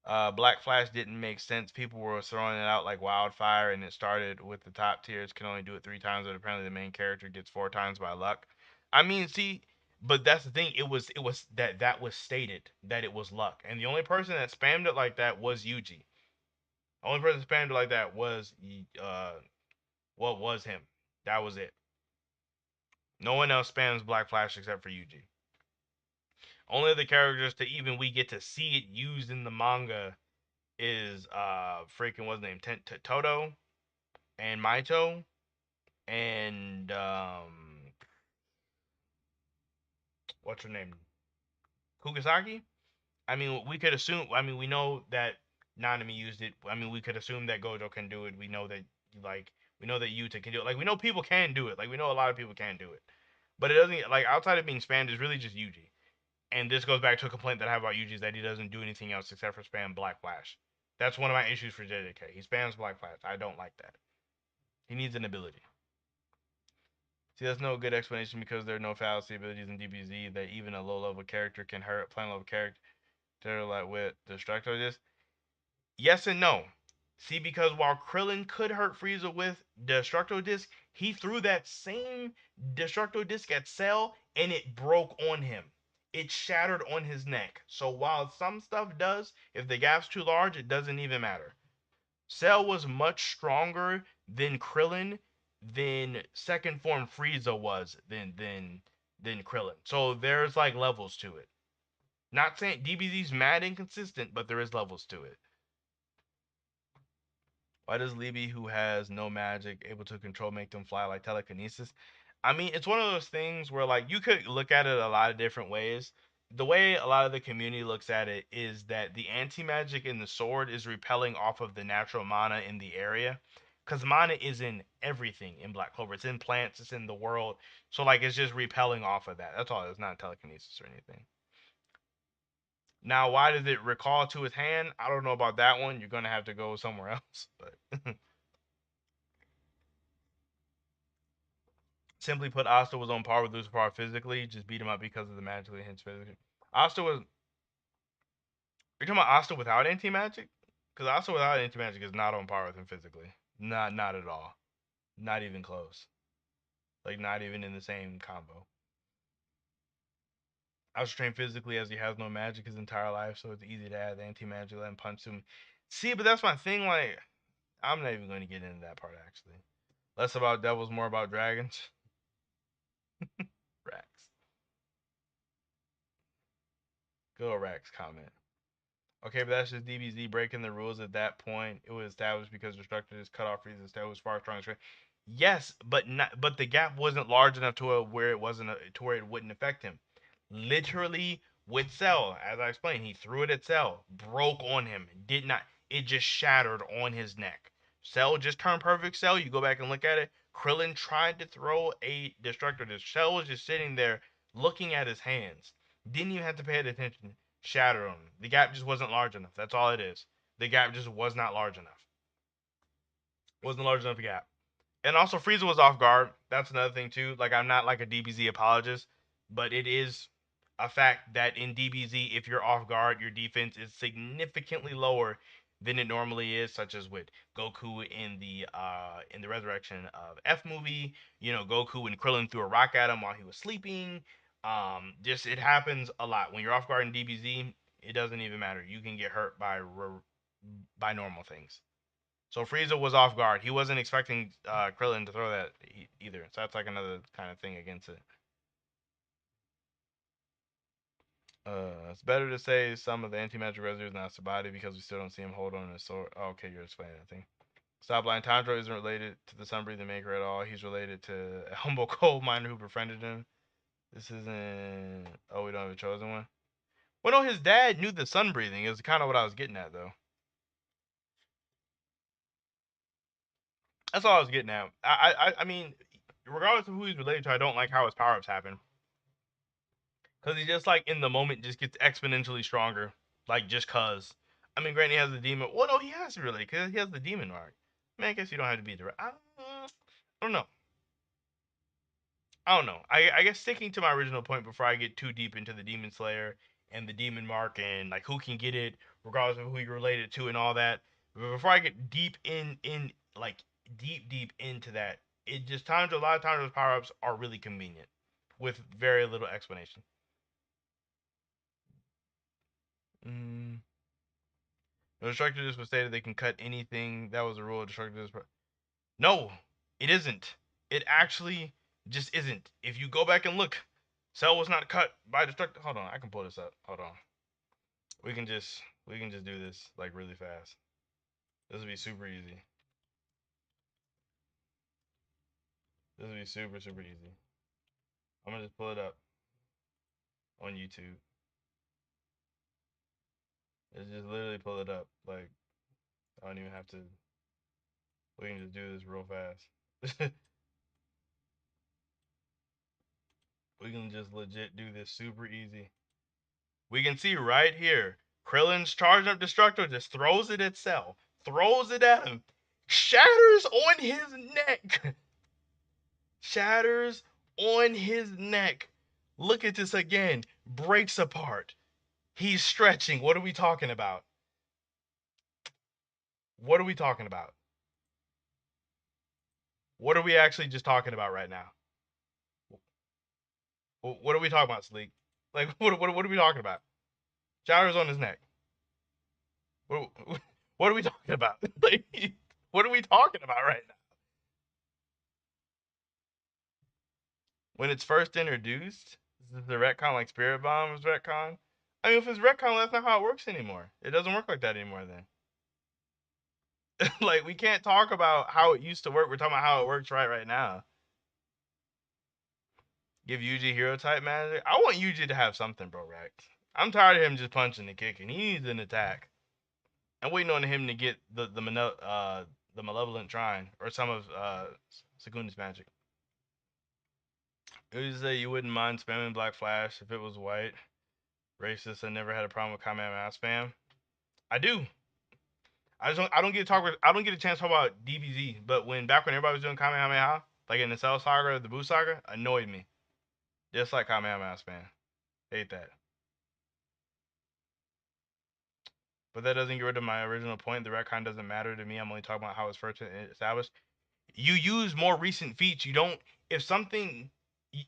Speaker 1: Black Flash didn't make sense. People were throwing it out like wildfire, and it started with the top tiers can only do it 3 times, but apparently the main character gets 4 times by luck. I mean, see, but that's the thing. It was that was stated that it was luck, and the only person that spammed it like that was Yuji. The only person that spammed it like that was what was him. That was it. No one else spams Black Flash except for Yuji. Only the characters to even we get to see it used in the manga is freaking what's his name Toto and Maito and what's her name Kugasaki. I mean, we could assume. I mean, we know that Nanami used it. I mean, we could assume that Gojo can do it. We know that we know that Yuta can do it. Like we know people can do it. Like we know a lot of people can do it. But it doesn't like outside of being spammed is really just Yuji. And this goes back to a complaint that I have about Yuji is that he doesn't do anything else except for spam Black Flash. That's one of my issues for JJK. He spams Black Flash. I don't like that. He needs an ability. See, that's no good explanation because there are no fallacy abilities in DBZ that even a low-level character can hurt plain level character like with Destructo Disc. Yes and no. See, because while Krillin could hurt Frieza with Destructo Disc, he threw that same Destructo Disc at Cell and it broke on him. It shattered on his neck. So while some stuff does, if the gap's too large, it doesn't even matter. Cell was much stronger than Krillin than second form Frieza was than Krillin. So there's like levels to it. Not saying DBZ's mad inconsistent, but there is levels to it. Why does Libby, who has no magic, able to control, make them fly like telekinesis? I mean, it's one of those things where like you could look at it a lot of different ways. The way a lot of the community looks at it is that the anti-magic in the sword is repelling off of the natural mana in the area. Because mana is in everything in Black Clover. It's in plants, it's in the world. So like it's just repelling off of that. That's all. It's not telekinesis or anything. Now, why does it recall to his hand? I don't know about that one. You're gonna have to go somewhere else. But simply put, Asta was on par with Lucifero physically. Just beat him up because of the magically hints physically. Asta was. You're talking about Asta without anti magic? Because Asta without anti magic is not on par with him physically. Not at all. Not even close. Like not even in the same combo. Asta trained physically as he has no magic his entire life, so it's easy to add anti magic and punch him. See, but that's my thing. Like, I'm not even going to get into that part actually. Less about devils, more about dragons. Rax. Good old Rax comment. Okay, but that's just DBZ breaking the rules at that point. It was established because the structure is cut off reasons that was far stronger. Yes, but the gap wasn't large enough to where it wasn't to where it wouldn't affect him. Literally with Cell, as I explained, he threw it at Cell, broke on him, did not. It just shattered on his neck. Cell just turned perfect Cell. You go back and look at it. Krillin tried to throw a destructor. The Cell was just sitting there looking at his hands. Didn't even have to pay attention. Shattered on him. The gap just wasn't large enough. That's all it is. The gap just was not large enough. Wasn't large enough gap. And also Frieza was off guard. That's another thing too. Like I'm not like a DBZ apologist, but it is a fact that in DBZ, if you're off guard, your defense is significantly lower than it normally is, such as with Goku in the Resurrection of F movie. You know, Goku and Krillin threw a rock at him while he was sleeping. Just it happens a lot when you're off guard in DBZ. It doesn't even matter. You can get hurt by normal things. So Frieza was off guard. He wasn't expecting Krillin to throw that either. So that's like another kind of thing against it. It's better to say some of the anti-magic residue is not Sabati because we still don't see him hold on to his sword. Oh, okay, you're explaining that thing. Stopline Tanjiro isn't related to the Sun-breathing maker at all. He's related to a humble coal miner who befriended him. This isn't... Oh, we don't have a chosen one? Well, no, his dad knew the sun-breathing. Is kind of what I was getting at, though. That's all I was getting at. I mean, regardless of who he's related to, I don't like how his power-ups happen. Because he just, like, in the moment, just gets exponentially stronger. Like, just cause. I mean, granted, he has the demon. Well, no, he has to really, because he has the demon mark. I mean, I guess you don't have to be direct. I don't know. I don't know. I guess sticking to my original point before I get too deep into the Demon Slayer and the Demon Mark and like who can get it, regardless of who you're related to and all that. But before I get deep in like deep into that, it just times a lot of times those power ups are really convenient with very little explanation. Mm. No, destructive disc was stated they can cut anything. That was a rule of destructive disc. No, it isn't. It actually just isn't. If you go back and look, Cell was not cut by destructive. Hold on, I can pull this up. Hold on. We can just do this like really fast. This will be super easy. This will be super easy. I'm gonna just pull it up on YouTube. It's just literally pull it up. Like I don't even have to. We can just do this real fast. We can just legit do this super easy. We can see right here, Krillin's charged up Destructo just throws it at Cell. Throws it at him. Shatters on his neck. Shatters on his neck. Look at this again. Breaks apart. He's stretching. What are we talking about? What are we talking about? What are we actually just talking about right now? What are we talking about, Sleek? Like, what are we talking about? Shatters on his neck. What, what are we talking about? Like, what are we talking about right now? When it's first introduced, is the retcon like Spirit Bomb was retcon? I mean, if it's retcon, that's not how it works anymore. It doesn't work like that anymore then. Like, we can't talk about how it used to work. We're talking about how it works right now. Give Yuji hero type magic. I want Yuji to have something, bro, Rex. I'm tired of him just punching and kicking. He needs an attack. I'm waiting on him to get the malevolent shrine or some of Secunda's magic. It would say you wouldn't mind spamming Black Flash if it was white. Racist. I never had a problem with Kamehameha spam. I do. I don't get to talk with I don't get a chance to talk about DBZ, but back when everybody was doing Kamehameha, like in the Cell Saga or the Boo Saga, annoyed me. Just like Kamehameha spam. Hate that. But that doesn't get rid of my original point. The retcon doesn't matter to me. I'm only talking about how it's first established. You use more recent feats. You don't. If something,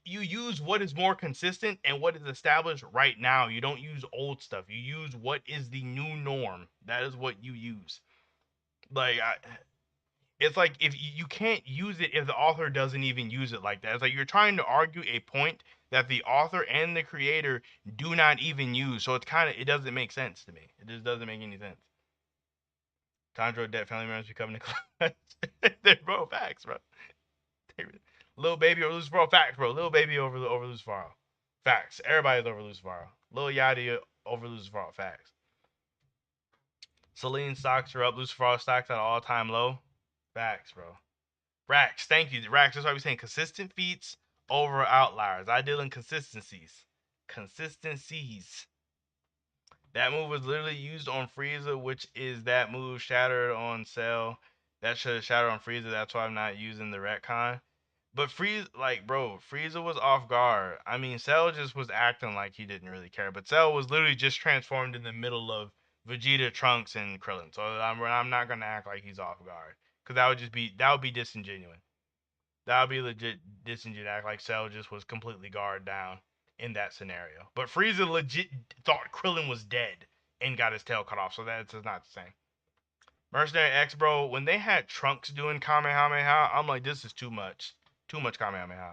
Speaker 1: you use what is more consistent and what is established right now. You don't use old stuff. You use what is the new norm. That is what you use. Like it's like if you can't use it if the author doesn't even use it like that. It's like you're trying to argue a point that the author and the creator do not even use. So it's kind of it doesn't make sense to me. It just doesn't make any sense. Tanjiro dead family members becoming the class. They're bro facts, bro. Little baby over Lucifero, facts, bro. Little baby over Lucifero, facts. Everybody's over Lucifero. Lil Yachty over Lucifero, facts. Celine stocks are up. Lucifero stocks at an all-time low. Facts, bro. Rax, thank you. Rax, that's why we're saying consistent feats over outliers. I deal in consistencies. Consistencies. That move was literally used on Frieza, which is that move shattered on Cell. That should have shattered on Frieza. That's why I'm not using the retcon. But Frieza, like, bro, Frieza was off guard. I mean, Cell just was acting like he didn't really care. But Cell was literally just transformed in the middle of Vegeta, Trunks, and Krillin. So I'm not gonna act like he's off guard, because that would be disingenuous. That would be legit disingenuous. Act like Cell just was completely guard down in that scenario. But Frieza legit thought Krillin was dead and got his tail cut off. So that's not the same. Mercenary X, bro, when they had Trunks doing Kamehameha, I'm like, this is too much. Too much Kamehameha.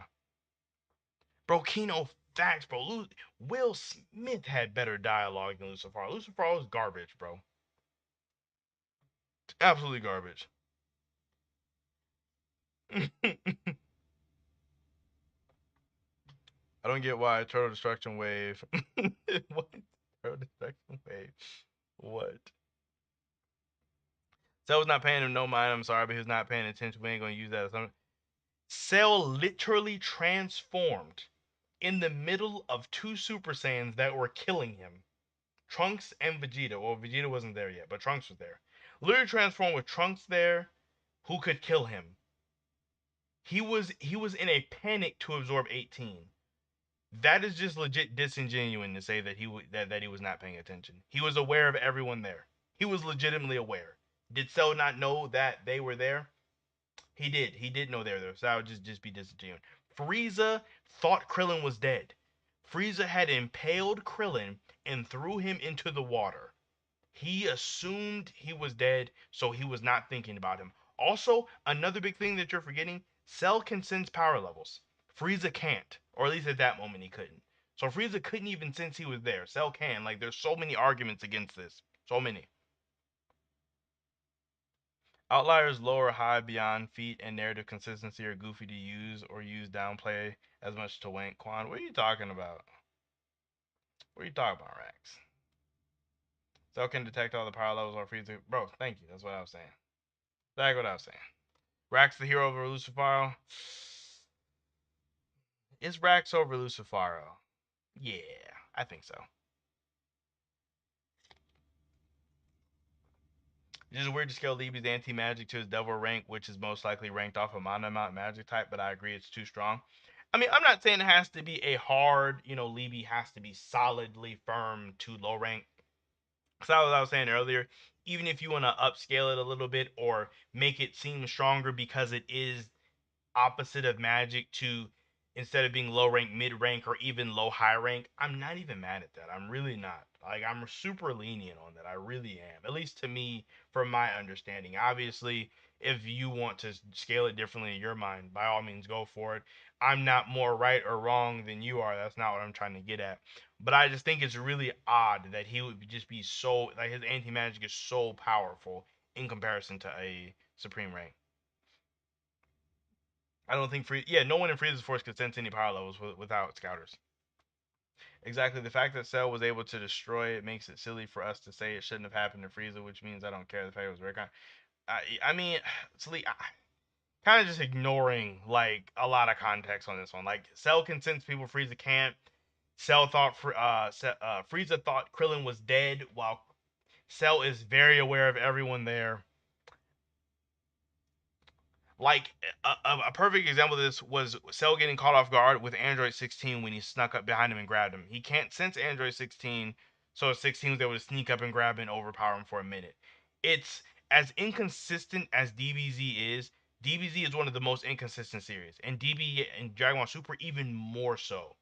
Speaker 1: Bro, Kino facts, bro. Will Smith had better dialogue than Lucifero. Lucifero was garbage, bro. Absolutely garbage. I don't get why Turtle Destruction Wave. What? Turtle Destruction Wave. What? Cell was not paying him no mind. I'm sorry, but he was not paying attention. We ain't gonna use that as something. Cell literally transformed in the middle of two Super Saiyans that were killing him. Trunks and Vegeta. Well, Vegeta wasn't there yet, but Trunks was there. Literally transformed with Trunks there, who could kill him. He was in a panic to absorb 18. That is just legit disingenuous to say that that he was not paying attention. He was aware of everyone there. He was legitimately aware. Did Cell not know that they were there? He did. He did know they were there. So that would just be disingenuous. Frieza thought Krillin was dead. Frieza had impaled Krillin and threw him into the water. He assumed he was dead, so he was not thinking about him. Also, another big thing that you're forgetting, Cell can sense power levels. Frieza can't, or at least at that moment he couldn't. So Frieza couldn't even sense he was there. Cell can. Like, there's so many arguments against this. So many. Outliers lower high beyond feet and narrative consistency are goofy to use or use downplay as much to wank. Quan, what are you talking about? What are you talking about, Rax? Cell can detect all the power levels on Frieza. Bro, thank you. That's what I was saying. That's what I was saying. Rax the hero over Lucifero? Is Rax over Lucifero? Yeah, I think so. It is weird to scale Leeby's anti-magic to his devil rank, which is most likely ranked off a mana amount magic type, but I agree it's too strong. I mean, I'm not saying it has to be a hard, Leeby has to be solidly firm to low rank. So as I was saying earlier, even if you want to upscale it a little bit or make it seem stronger because it is opposite of magic to instead of being low rank, mid rank, or even low high rank, I'm not even mad at that. I'm really not. Like, I'm super lenient on that. I really am. At least to me, from my understanding. Obviously, if you want to scale it differently in your mind, by all means go for it. I'm not more right or wrong than you are. That's not what I'm trying to get at. But I just think it's really odd that he would just be so like his anti magic is so powerful in comparison to a supreme rank. I don't think no one in Frieza's force could sense any power levels without scouters. Exactly. The fact that Cell was able to destroy it makes it silly for us to say it shouldn't have happened to Frieza, which means I don't care. The fact it was very kind. I mean, silly. Kind of just ignoring like a lot of context on this one. Like Cell can sense people, Frieza can't. Cell thought Frieza thought Krillin was dead, while Cell is very aware of everyone there. Like a perfect example of this was Cell getting caught off guard with Android 16 when he snuck up behind him and grabbed him. He can't sense Android 16, so 16 was able to sneak up and grab him and overpower him for a minute. It's as inconsistent as DBZ is. DBZ is one of the most inconsistent series, and DB and Dragon Ball Super even more so.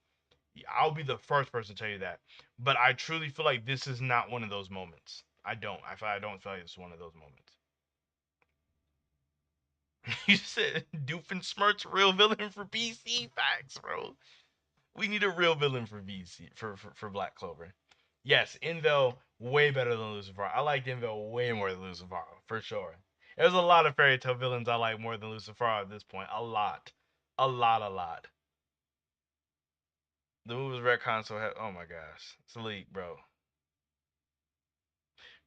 Speaker 1: I'll be the first person to tell you that. But I truly feel like this is not one of those moments. I don't. I don't feel like it's one of those moments. You said Doofenshmirtz real villain for BC? Facts, bro. We need a real villain for BC for Black Clover. Yes, Invel way better than Lucifero. I liked Invel way more than Lucifero, for sure. There's a lot of fairy tale villains I like more than Lucifero at this point. A lot. A lot, a lot. The movie's retcon so oh my gosh. It's a leak, bro.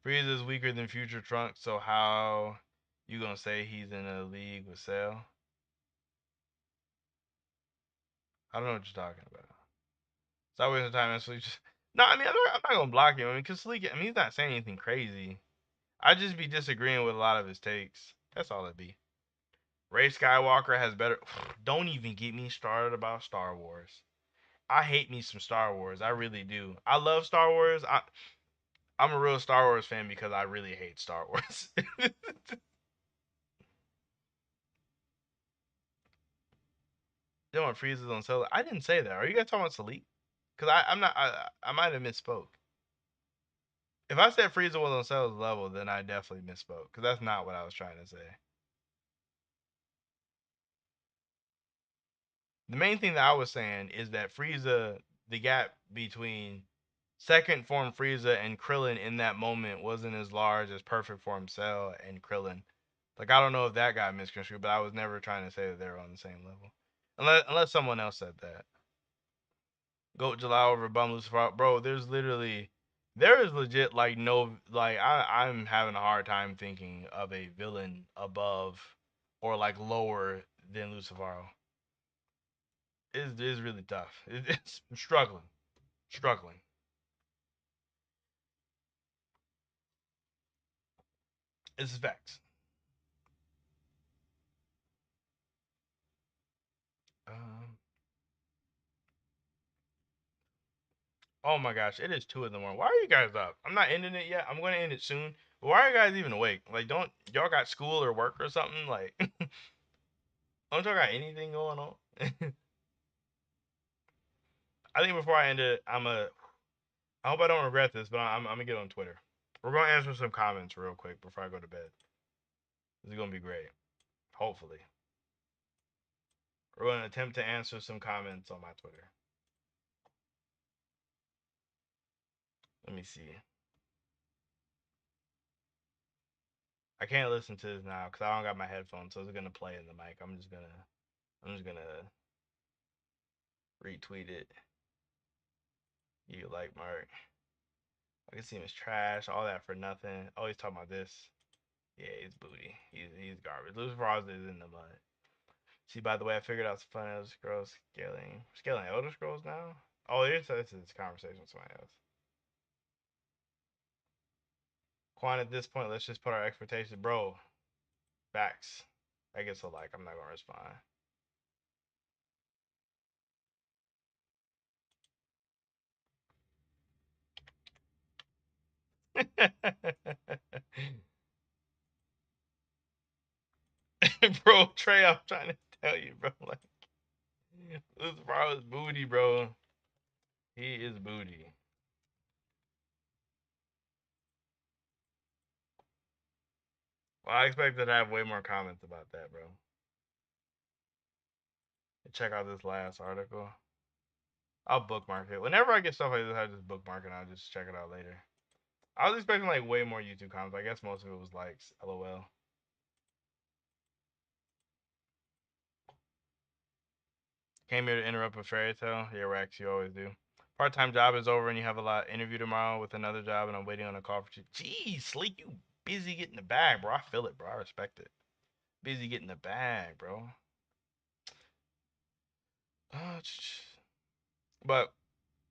Speaker 1: Frieza is weaker than Future Trunks, so how you gonna say he's in a league with Cell? I don't know what you're talking about. Stop wasting time and sleep. No, I mean I'm not gonna block him. I mean, cause Sleek, I mean he's not saying anything crazy. I just be disagreeing with a lot of his takes. That's all it be. Ray Skywalker has better. Don't even get me started about Star Wars. I hate me some Star Wars. I really do. I love Star Wars. I'm a real Star Wars fan because I really hate Star Wars. Then when Frieza's on Solo, I didn't say that. Are you guys talking about Salik? Because I'm not. I might have misspoke. If I said Frieza was on Cell's level, then I definitely misspoke, because that's not what I was trying to say. The main thing that I was saying is that Frieza, the gap between second form Frieza and Krillin in that moment wasn't as large as perfect form Cell and Krillin. Like, I don't know if that got misconstrued, but I was never trying to say that they were on the same level. Unless someone else said that. Goat July over Bum Lucifero. Bro, there is legit, like, no, like, I'm having a hard time thinking of a villain above or, like, lower than Lucifero. It's really tough. It's struggling. Struggling. It's facts. Um, oh my gosh, it is 2 in the morning. Why are you guys up? I'm not ending it yet. I'm going to end it soon. But why are you guys even awake? Like, don't y'all got school or work or something? Like, don't y'all got anything going on? I think before I end it, I hope I don't regret this, but I'm gonna get on Twitter. We're gonna answer some comments real quick before I go to bed. This is gonna be great. Hopefully, we're gonna attempt to answer some comments on my Twitter. Let me see. I can't listen to this now because I don't got my headphones, so it's gonna play in the mic. I'm just gonna retweet it. You like Mark? I can see him as trash. All that for nothing. Oh, he's talking about this. Yeah, he's booty. He's garbage. Lucifero is in the mud. See, by the way, I figured out some fun Elder Scrolls scaling Elder Scrolls now. Oh, this is a conversation with somebody else. Quan, at this point, let's just put our expectations, bro. Facts. I guess like I'm not gonna respond. Bro, Trey, I'm trying to tell you, bro. Like, this bro is booty, bro. He is booty. Well, I expected to have way more comments about that, bro. Check out this last article. I'll bookmark it. Whenever I get stuff like this, I just bookmark it and I'll just check it out later. I was expecting like way more YouTube comments. I guess most of it was likes. LOL. Came here to interrupt a fairy tale. Yeah, Rex, you always do. Part-time job is over and you have a lot interview tomorrow with another job and I'm waiting on a call for you. Jeez, Sleek, you busy getting the bag, bro. I feel it, bro. I respect it. Busy getting the bag, bro. But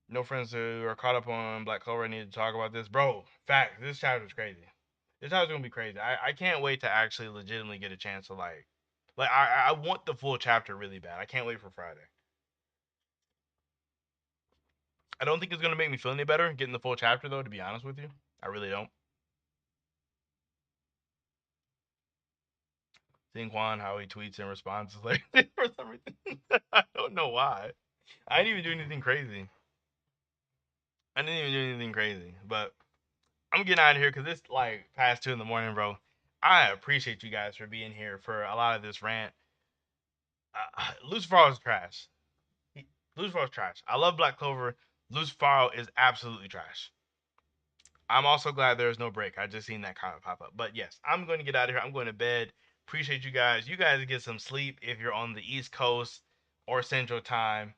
Speaker 1: no friends who are caught up on Black Clover need to talk about this, bro. Fact, this chapter's crazy. This chapter's gonna be crazy. I can't wait to actually legitimately get a chance to like I want the full chapter really bad. I can't wait for Friday. I don't think it's gonna make me feel any better getting the full chapter though. To be honest with you, I really don't. Seeing Juan how he tweets and responds is like for some reason. I don't know why. I didn't even do anything crazy. I didn't even do anything crazy, but I'm getting out of here because it's like past 2 in the morning, bro. I appreciate you guys for being here for a lot of this rant. Lucifero is trash. Lucifero is trash. I love Black Clover. Lucifero is absolutely trash. I'm also glad there is no break. I just seen that comment pop up. But yes, I'm going to get out of here. I'm going to bed. Appreciate you guys. You guys get some sleep if you're on the East Coast or Central Time.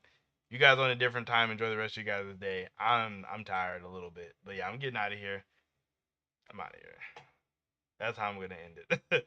Speaker 1: You guys on a different time. Enjoy the rest of you guys' day. I'm tired a little bit. But yeah, I'm getting out of here. I'm out of here. That's how I'm gonna end it.